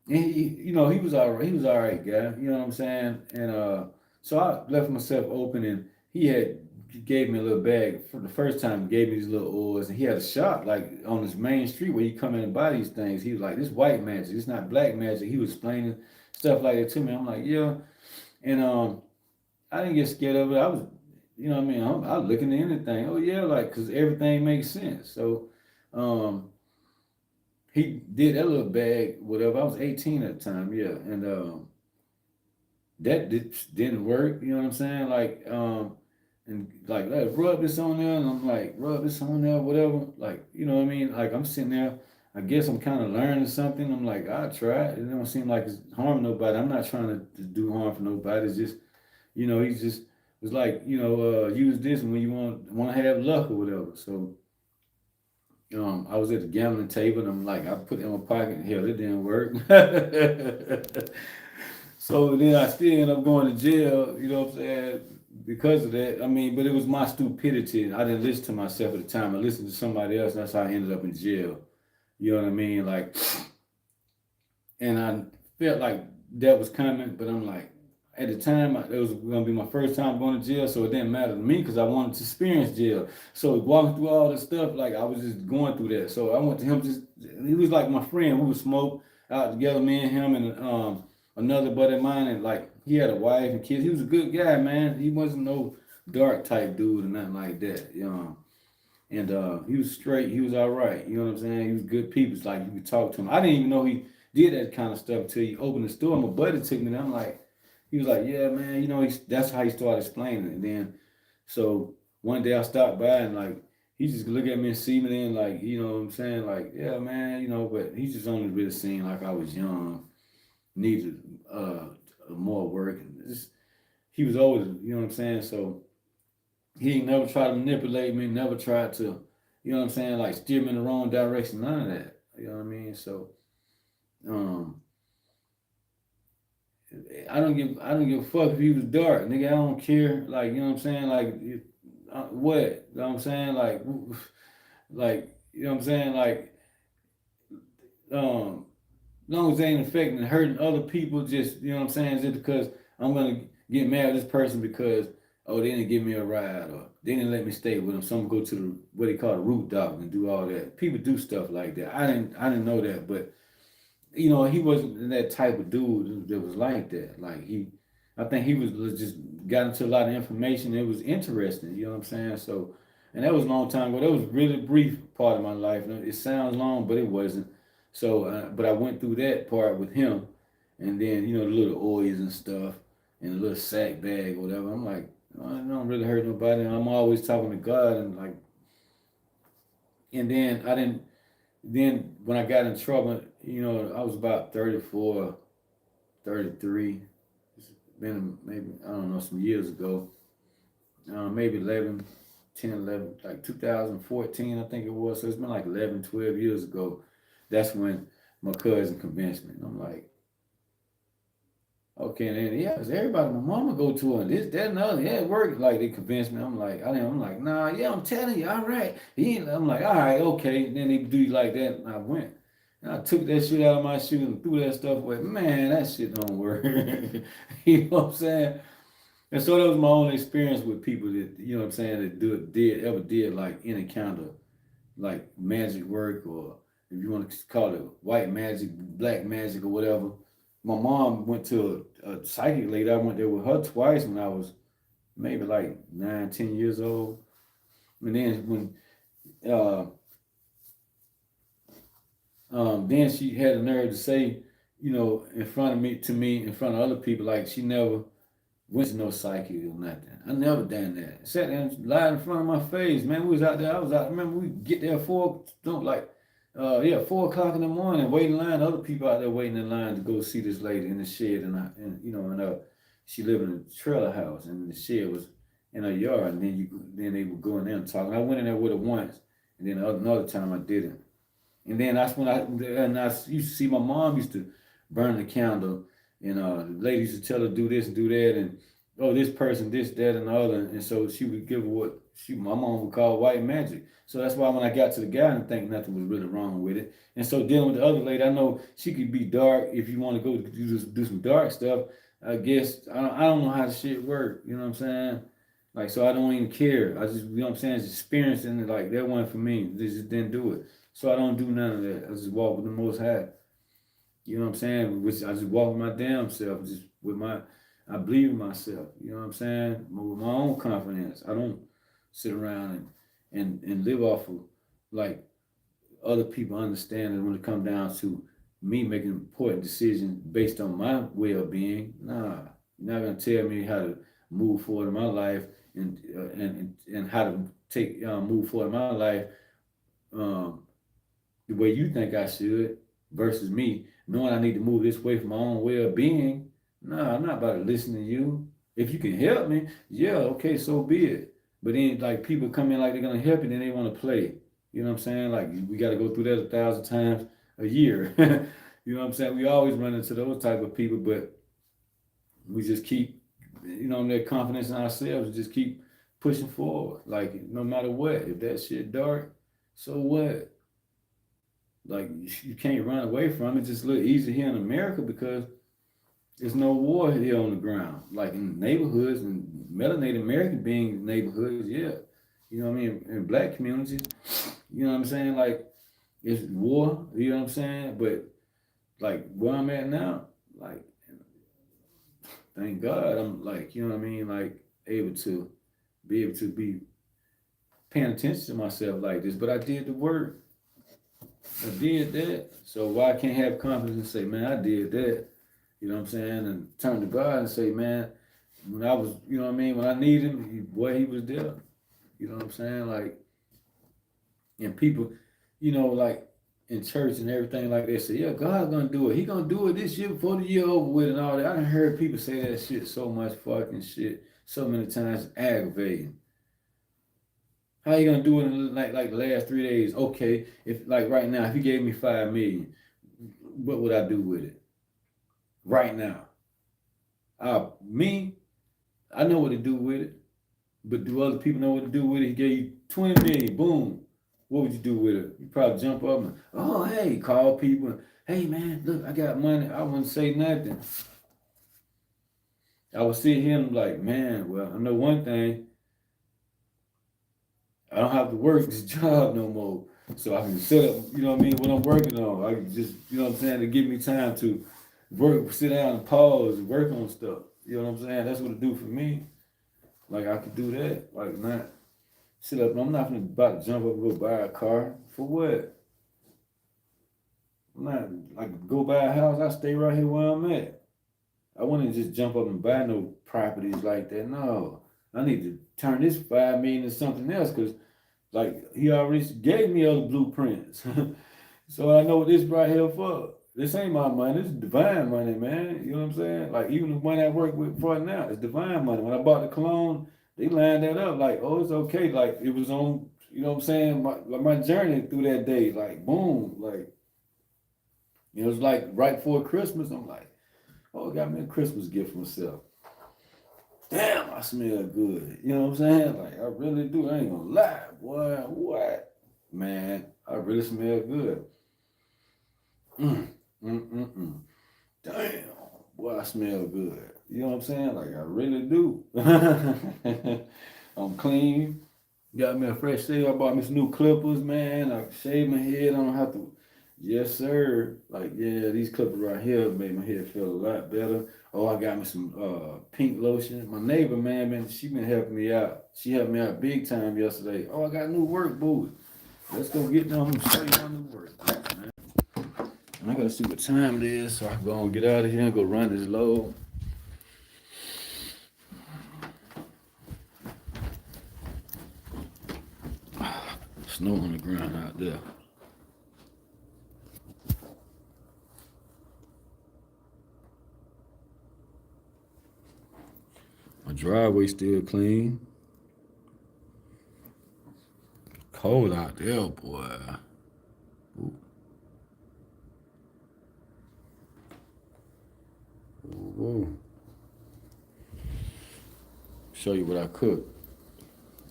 he was all right. He was all right guy. You know what I'm saying? And so I left myself open, and he had gave me a little bag for the first time. He gave me these little oils, and he had a shop like on this main street where you come in and buy these things. He was like, "This white magic. It's not black magic." He was explaining stuff like that to me. I'm like, "Yeah," and I didn't get scared of it. I was, you know what I mean? I was looking at anything. Oh yeah, like because everything makes sense. So. Um, he did that little bag, whatever. I was 18 at the time, yeah, and didn't work. You know what I'm saying? And like rub this on there, and I'm like rub this on there, whatever. Like you know what I mean? Like I'm sitting there. I guess I'm kind of learning something. I'm like, I'll try it. It don't seem like it's harming nobody. I'm not trying to do harm for nobody. It's just, he's just was like, use this when you want to have luck or whatever. So I was at the gambling table and I'm like, I put it in my pocket. Hell, it didn't work. So then I still ended up going to jail, you know what I'm saying, because of that. I mean, but it was my stupidity. I didn't listen to myself at the time. I listened to somebody else. That's how I ended up in jail. You know what I mean? Like, and I felt like that was coming, but I'm like, at the time, it was going to be my first time going to jail, so it didn't matter to me because I wanted to experience jail. So walking through all this stuff, like I was just going through that. So I went to him. He was like my friend. We would smoke out together, me and him, and another buddy of mine. And like he had a wife and kids. He was a good guy, man. He wasn't no dark type dude or nothing like that. And he was straight. He was all right. You know what I'm saying? He was good people. It's like you could talk to him. I didn't even know he did that kind of stuff until he opened the store. My buddy took me, and I'm like. He was like, yeah, man, that's how he started explaining it. And then, so one day I stopped by and like, he just looked at me and see me then like, you know what I'm saying? Like, yeah, man, but he just only really seen like I was young, needed more work. And he was older, you know what I'm saying? So he ain't never tried to manipulate me, never tried to, you know what I'm saying? Like steer me in the wrong direction, none of that. You know what I mean? So, um, I don't give a fuck if he was dark, nigga. I don't care. Like, you know what I'm saying? Like, what? You know what I'm saying? Like, you know what I'm saying? Like, as long as they ain't affecting and hurting other people, just, you know what I'm saying? Just because I'm going to get mad at this person because, oh, they didn't give me a ride or they didn't let me stay with them. So I'm going to go to what they call the root doctor and do all that. People do stuff like that. I didn't know that, but he wasn't that type of dude that was like that. I think he was just got into a lot of information. It was interesting, you know what I'm saying? So, and that was a long time ago. That was a really brief part of my life. It sounds long, but it wasn't. So, but I went through that part with him, and then the little oils and stuff, and a little sack bag, or whatever. I'm like, I don't really hurt nobody. I'm always talking to God, and like, and then I didn't. Then when I got in trouble, I was about 34, 33. It's been maybe, I don't know, some years ago. Maybe 11, 10, 11, like 2014, I think it was. So it's been like 11, 12 years ago. That's when my cousin convinced me. And I'm like, okay, and then, yeah, 'cause everybody, my mama go to her, and this, that, and the other, yeah, it worked. Like, they convinced me. I'm like, nah, yeah, I'm telling you, all right. I'm like, all right, okay. And then they do like that, and I went. And I took that shit out of my shoe and threw that stuff away. Man, that shit don't work. You know what I'm saying? And so that was my only experience with people that, you know what I'm saying, that ever did like any kind of like magic work, or if you want to call it white magic, black magic, or whatever. My mom went to a psychic lady. I went there with her twice when I was maybe like 9, 10 years old. And then uh, then she had the nerve to say, in front of me, in front of other people, like she never went to no psychic or nothing. I never done that. Sat there and lied in front of my face, man. We was out there. I was out. Remember, we get there 4, don't like Yeah, 4 o'clock in the morning, waiting in line. Other people out there waiting in line to go see this lady in the shed, and she lived in a trailer house, and the shed was in her yard. And then they would go in there and talk. And I went in there with her once, and then another time I didn't. And then that's when I used to see my mom used to burn the candle, and the lady used to tell her do this and do that, and oh this person this that and the other, and so she would give her what my mom would call white magic. So that's why when I got to the guy, I didn't think nothing was really wrong with it. And so dealing with the other lady, I know she could be dark if you want to go do some dark stuff. I guess I don't know how the shit work. You know what I'm saying? Like so I don't even care. I just you know what I'm saying. Just experiencing it like that wasn't for me. They just didn't do it. So I don't do none of that. I just walk with the Most High. You know what I'm saying? Which I just walk with my damn self, just with I believe in myself. You know what I'm saying? With my own confidence. I don't sit around and live off of like other people understanding when it comes down to me making important decisions based on my well-being. Nah, you're not gonna tell me how to move forward in my life and how to take move forward in my life um, the way you think I should versus me knowing I need to move this way for my own well-being. Nah, I'm not about to listen to you. If you can help me, yeah, okay, so be it. But then like people come in like they're gonna help you, then they want to play. You know what I'm saying? Like we got to go through that 1,000 times a year. You know what I'm saying? We always run into those type of people, but we just keep, that confidence in ourselves. Just keep pushing forward. Like no matter what, if that shit dark, so what? Like you can't run away from it. Just look easy here in America because there's no war here on the ground. Like in neighborhoods and melanated American being neighborhoods, yeah. You know what I mean? In black communities, you know what I'm saying? Like it's war, you know what I'm saying? But like where I'm at now, like thank God I'm like, you know what I mean, like able to be paying attention to myself like this. But I did the work. I did that. So why I can't have confidence and say, man, I did that. You know what I'm saying? And turn to God and say, man, when I was, you know what I mean, when I needed him, he was there. You know what I'm saying? Like, and people, like in church and everything like they say, yeah, God's gonna do it. He gonna do it this year before the year over with and all that. I done heard people say that shit so much fucking shit so many times, aggravating. How you gonna do it in like the last 3 days? Okay, if like right now, if he gave me 5 million, what would I do with it? Right now. Me, I know what to do with it. But do other people know what to do with it? He gave you 20 million, boom. What would you do with it? You probably jump up and, oh, hey, call people. Hey, man, look, I got money. I wouldn't say nothing. I would sit here and like, man, well, I know one thing. I don't have to work this job no more. So I can set up, you know what I mean, what I'm working on. I can just, you know what I'm saying, to give me time to work, sit down and pause and work on stuff. You know what I'm saying? That's what it do for me. Like I could do that. Like not sit up. I'm not about to jump up and go buy a car. For what? I'm not like go buy a house. I stay right here where I'm at. I wouldn't just jump up and buy no properties like that. No. I need to turn this 5 million into something else because like he already gave me other blueprints. So I know what this right here for. This ain't my money. This is divine money, man. You know what I'm saying? Like even the money I work with for now, it's divine money. When I bought the cologne, they lined that up like, oh, it's okay. Like it was on, you know what I'm saying? My journey through that day, like boom, like it was like right before Christmas. I'm like, oh, I got me a Christmas gift for myself. Damn, I smell good. You know what I'm saying? Like I really do. I ain't gonna lie, boy. What? Man, I really smell good. Mm, mm. Damn, boy, I smell good. You know what I'm saying? Like I really do. I'm clean. Got me a fresh shave. I bought me some new clippers, man. I shaved my head. I don't have to. Yes, sir. Like, yeah, these clippers right here made my hair feel a lot better. Oh, I got me some pink lotion. My neighbor, man, she been helping me out. She helped me out big time yesterday. Oh, I got new work boots. Let's go get them and show you my new work boots, man. And I gotta see what time it is so I can go and get out of here and go run this load. Snow on the ground out there. driveway still clean. Cold out there, boy. Ooh. Ooh. Show you what I cooked.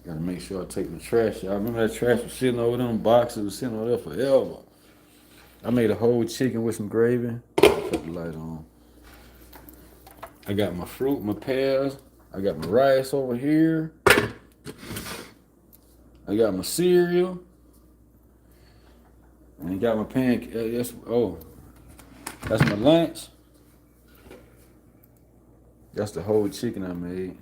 Gotta make sure I take the trash out. I remember that trash was sitting over them boxes, was sitting over there forever. I made a whole chicken with some gravy. Cut the light on. I got my fruit, my pears. I got my rice over here. I got my cereal. And I got my pancake. That's my lunch. That's the whole chicken I made.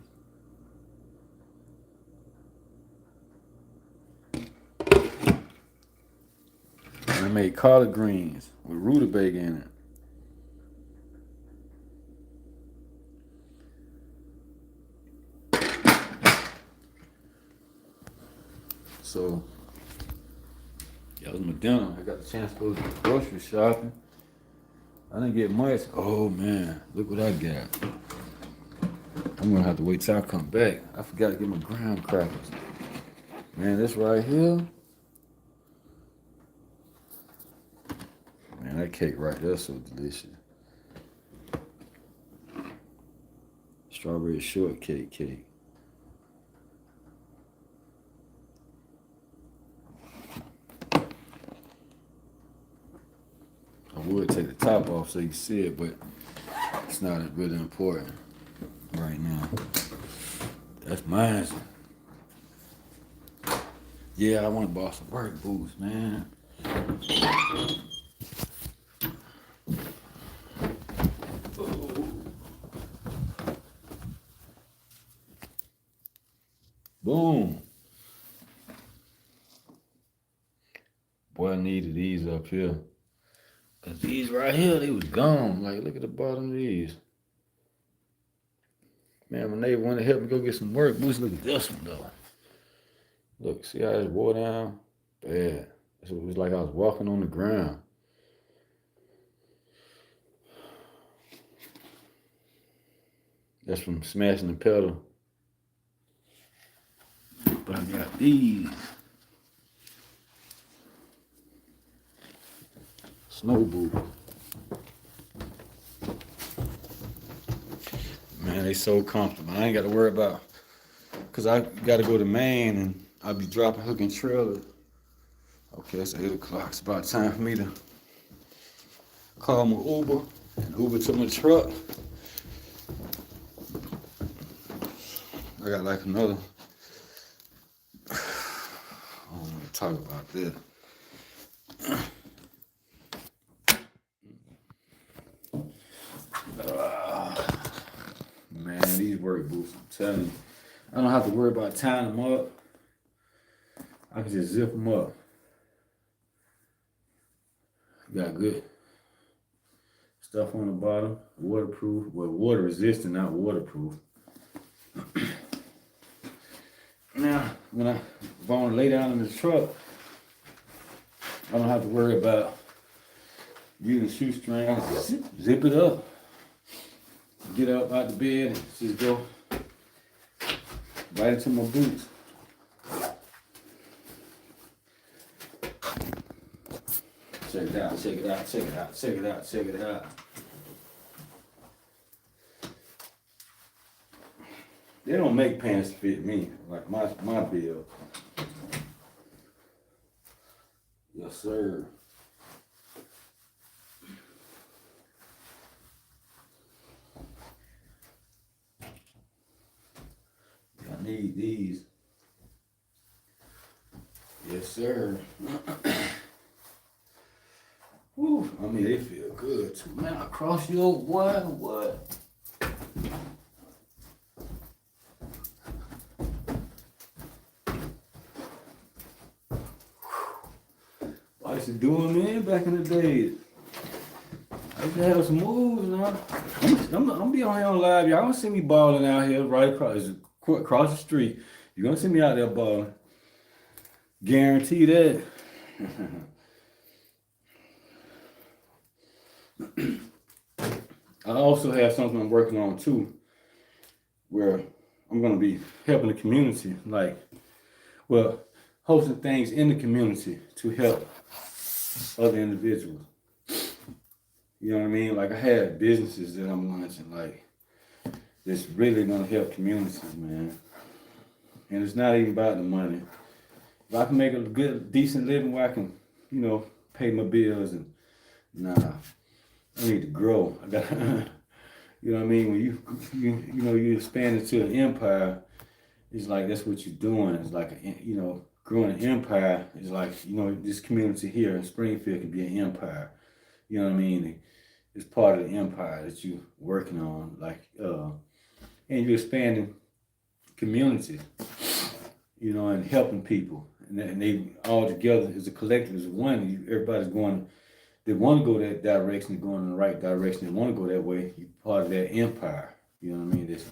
And I made collard greens with rutabaga in it. So, that was my dinner. I got the chance to go grocery shopping. I didn't get much. Oh man, look what I got. I'm gonna have to wait till I come back. I forgot to get my graham crackers. Man, this right here. Man, that cake right there is so delicious. Strawberry shortcake cake. I would take the top off so you can see it, but it's not really important right now. That's mine. Yeah, I want to buy some work boots, man. Boom. Boy, I needed these up here. Cause these right here, they was gone. Like, look at the bottom of these. Man, my neighbor wanted to help me go get some work boots. Look at this one though. Look, see how it wore down? Bad. It was like I was walking on the ground. That's from smashing the pedal. But I got these. Snow boots. Man, they so comfortable. I ain't got to worry about, cause I got to go to Maine and I'll be dropping hook and trailer. Okay, it's 8 o'clock. It's about time for me to call my Uber and Uber to my truck. I got like another. I don't want to talk about that. Man, these work boots, I'm telling you. I don't have to worry about tying them up. I can just zip them up. Got good stuff on the bottom. Waterproof. Well, water resistant, not waterproof. Now, if I want to lay down in the truck, I don't have to worry about using a shoestring. I can zip it up. Get up out the bed and just go right into my boots. Check it out, check it out, check it out, check it out, check it out. They don't make pants fit me, like my build. Yes, sir. I need these. Yes, sir. Whew, I mean, they feel good too. Man, I cross you over, what? I used to do them in back in the days. I used to have some moves now. I'm gonna be on here on live. Y'all gonna see me balling out here right across the street. You're gonna see me out there balling. Guarantee that. I also have something I'm working on too, where I'm gonna be helping the community, like, well, hosting things in the community to help other individuals. You know what I mean? Like I have businesses that I'm launching, like that's really gonna help communities, man. And it's not even about the money. If I can make a good, decent living where I can, pay my bills and nah, I need to grow. I got, you know what I mean? When you expand into an empire, it's like that's what you're doing. It's like growing an empire is like this community here in Springfield could be an empire. You know what I mean? It's part of the empire that you're working on, and you're expanding communities, and helping people, and they all together as a collective, as one. Everybody's going. They want to go that direction. They're going in the right direction. They want to go that way. You're part of that empire. You know what I mean? That's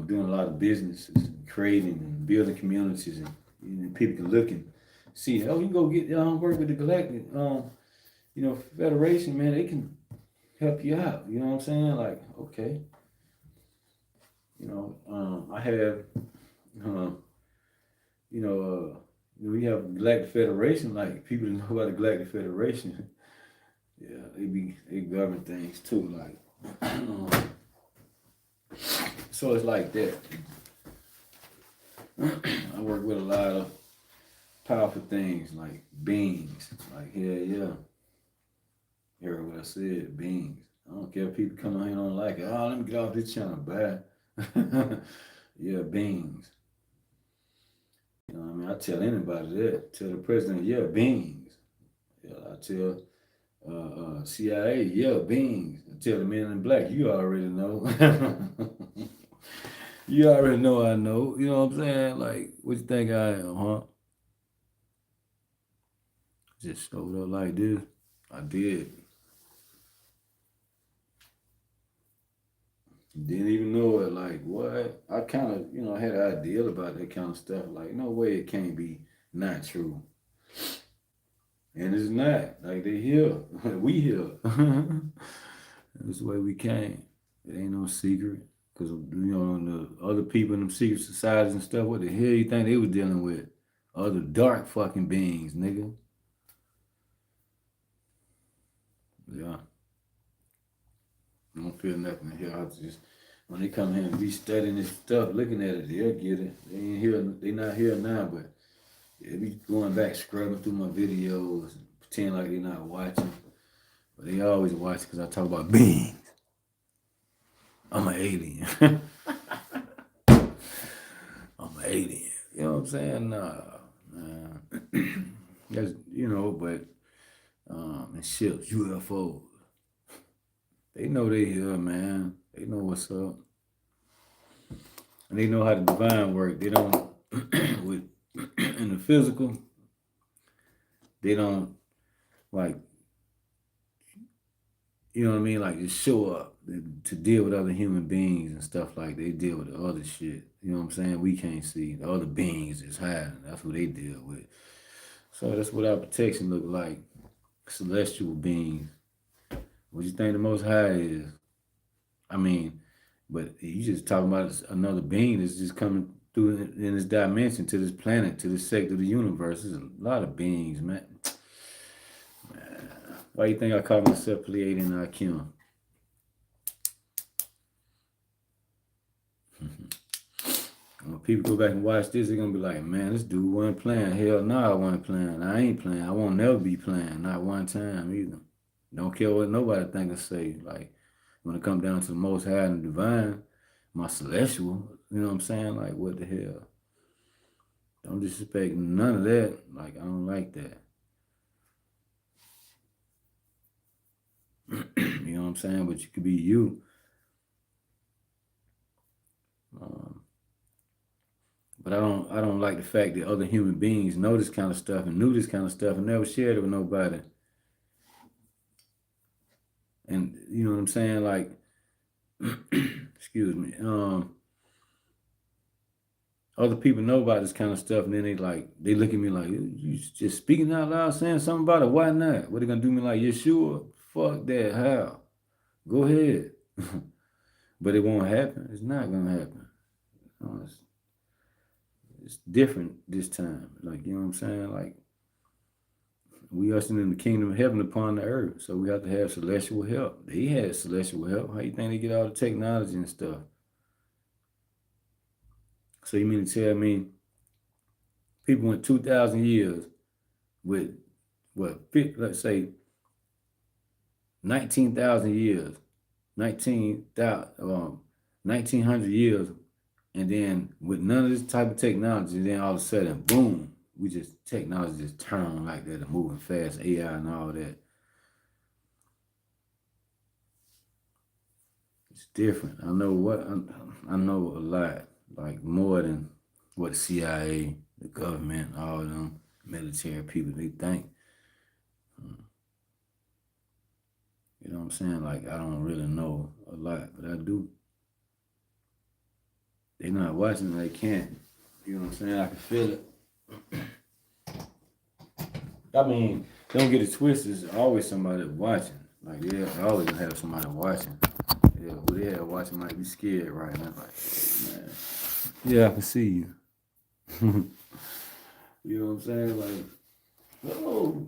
doing a lot of businesses, and creating and building communities, and people can look and see. Oh, you go get work with the collective, federation, man. They can help you out. You know what I'm saying? Like, okay, I have, we have Galactic Federation. Like people that know about the Galactic Federation, yeah, they govern things too. Like, so it's like that. I work with a lot of powerful things like beings. Like, yeah. You heard what I said, beings. I don't care if people come on here and don't like it. Oh, let me get off this channel, bad. Yeah, beings. You know what I mean? I tell anybody that. Tell the president, yeah, beings. Yeah, I tell CIA, yeah, beings. I tell the men in black, you already know. You already know I know. You know what I'm saying? Like, what you think I am, huh? Just showed up like this. I did. Didn't even know it. Like, what? I kind of, had an idea about that kind of stuff. Like, no way it can't be not true. And it's not. Like, they here. We here. That's the way we came. It ain't no secret. Because, the other people in them secret societies and stuff, what the hell you think they was dealing with? Other dark fucking beings, nigga. Yeah. I don't feel nothing here. I just, when they come here and be studying this stuff, looking at it, they'll get it. They ain't here. They not here now, but they be going back, scrubbing through my videos, pretend like they not watching. But they always watch because I talk about beings. I'm an alien. I'm an alien. You know what I'm saying? Nah. That's, but and ships, UFOs. They know they here, man. They know what's up. And they know how the divine work. They don't, with in the physical, they don't, like, you know what I mean? Like, just show up to deal with other human beings and stuff like they deal with the other shit. You know what I'm saying? We can't see. The other beings is hiding. That's what they deal with. So that's what our protection look like. Celestial beings. What you think the Most High is? I mean, but you just talking about another being that's just coming through in this dimension to this planet, to this sector of the universe. There's a lot of beings, man. Why you think I call myself Pleadian Aikiem? When people go back and watch this, they're gonna be like, man, this dude wasn't playing. Hell no, I wasn't playing. I ain't playing. I won't never be playing. Not one time either. Don't care what nobody think or say. Like, when it comes down to the Most High and the Divine, my celestial, you know what I'm saying? Like, what the hell? Don't disrespect none of that. Like, I don't like that. You know what I'm saying? But you could be you. But I don't like the fact that other human beings know this kind of stuff and knew this kind of stuff and never shared it with nobody. And you know what I'm saying? Like, excuse me. Other people know about this kind of stuff, and then they look at me like, you just speaking out loud, saying something about it. Why not? What they gonna do me like, you sure? Fuck that. How? Go ahead. But it won't happen. It's not gonna happen. It's different this time. Like, you know what I'm saying? Like, we ushered in the kingdom of heaven upon the earth. So we have to have celestial help. They had celestial help. How you think they get all the technology and stuff? So you mean to tell me people went 2,000 years with what? Let's say 19,000 years, 1900 years, and then with none of this type of technology, then all of a sudden, boom, technology just turned like that and moving fast, AI and all that. It's different. I know a lot, like more than what the CIA, the government, all of them military people, they think. You know what I'm saying? Like, I don't really know a lot, but I do. They not watching, they can't. You know what I'm saying? I can feel it. I mean, don't get it twisted. There's always somebody watching. Like, yeah, I always have somebody watching. Yeah, but yeah, watching might be scared right now. Like, man, yeah, I can see you. You know what I'm saying? Like, oh.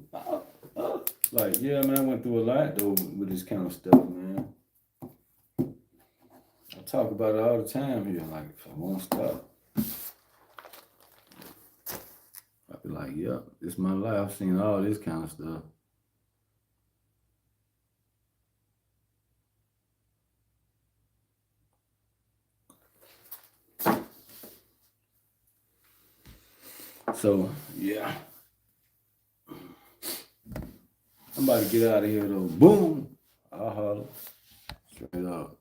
Like, yeah, man, I went through a lot though with this kind of stuff, man. I talk about it all the time here. Like, I won't stop. I be like, yeah, this is my life. I've seen all this kind of stuff. So, yeah. I'm about to get out of here though. Boom! I'll holler. Straight up.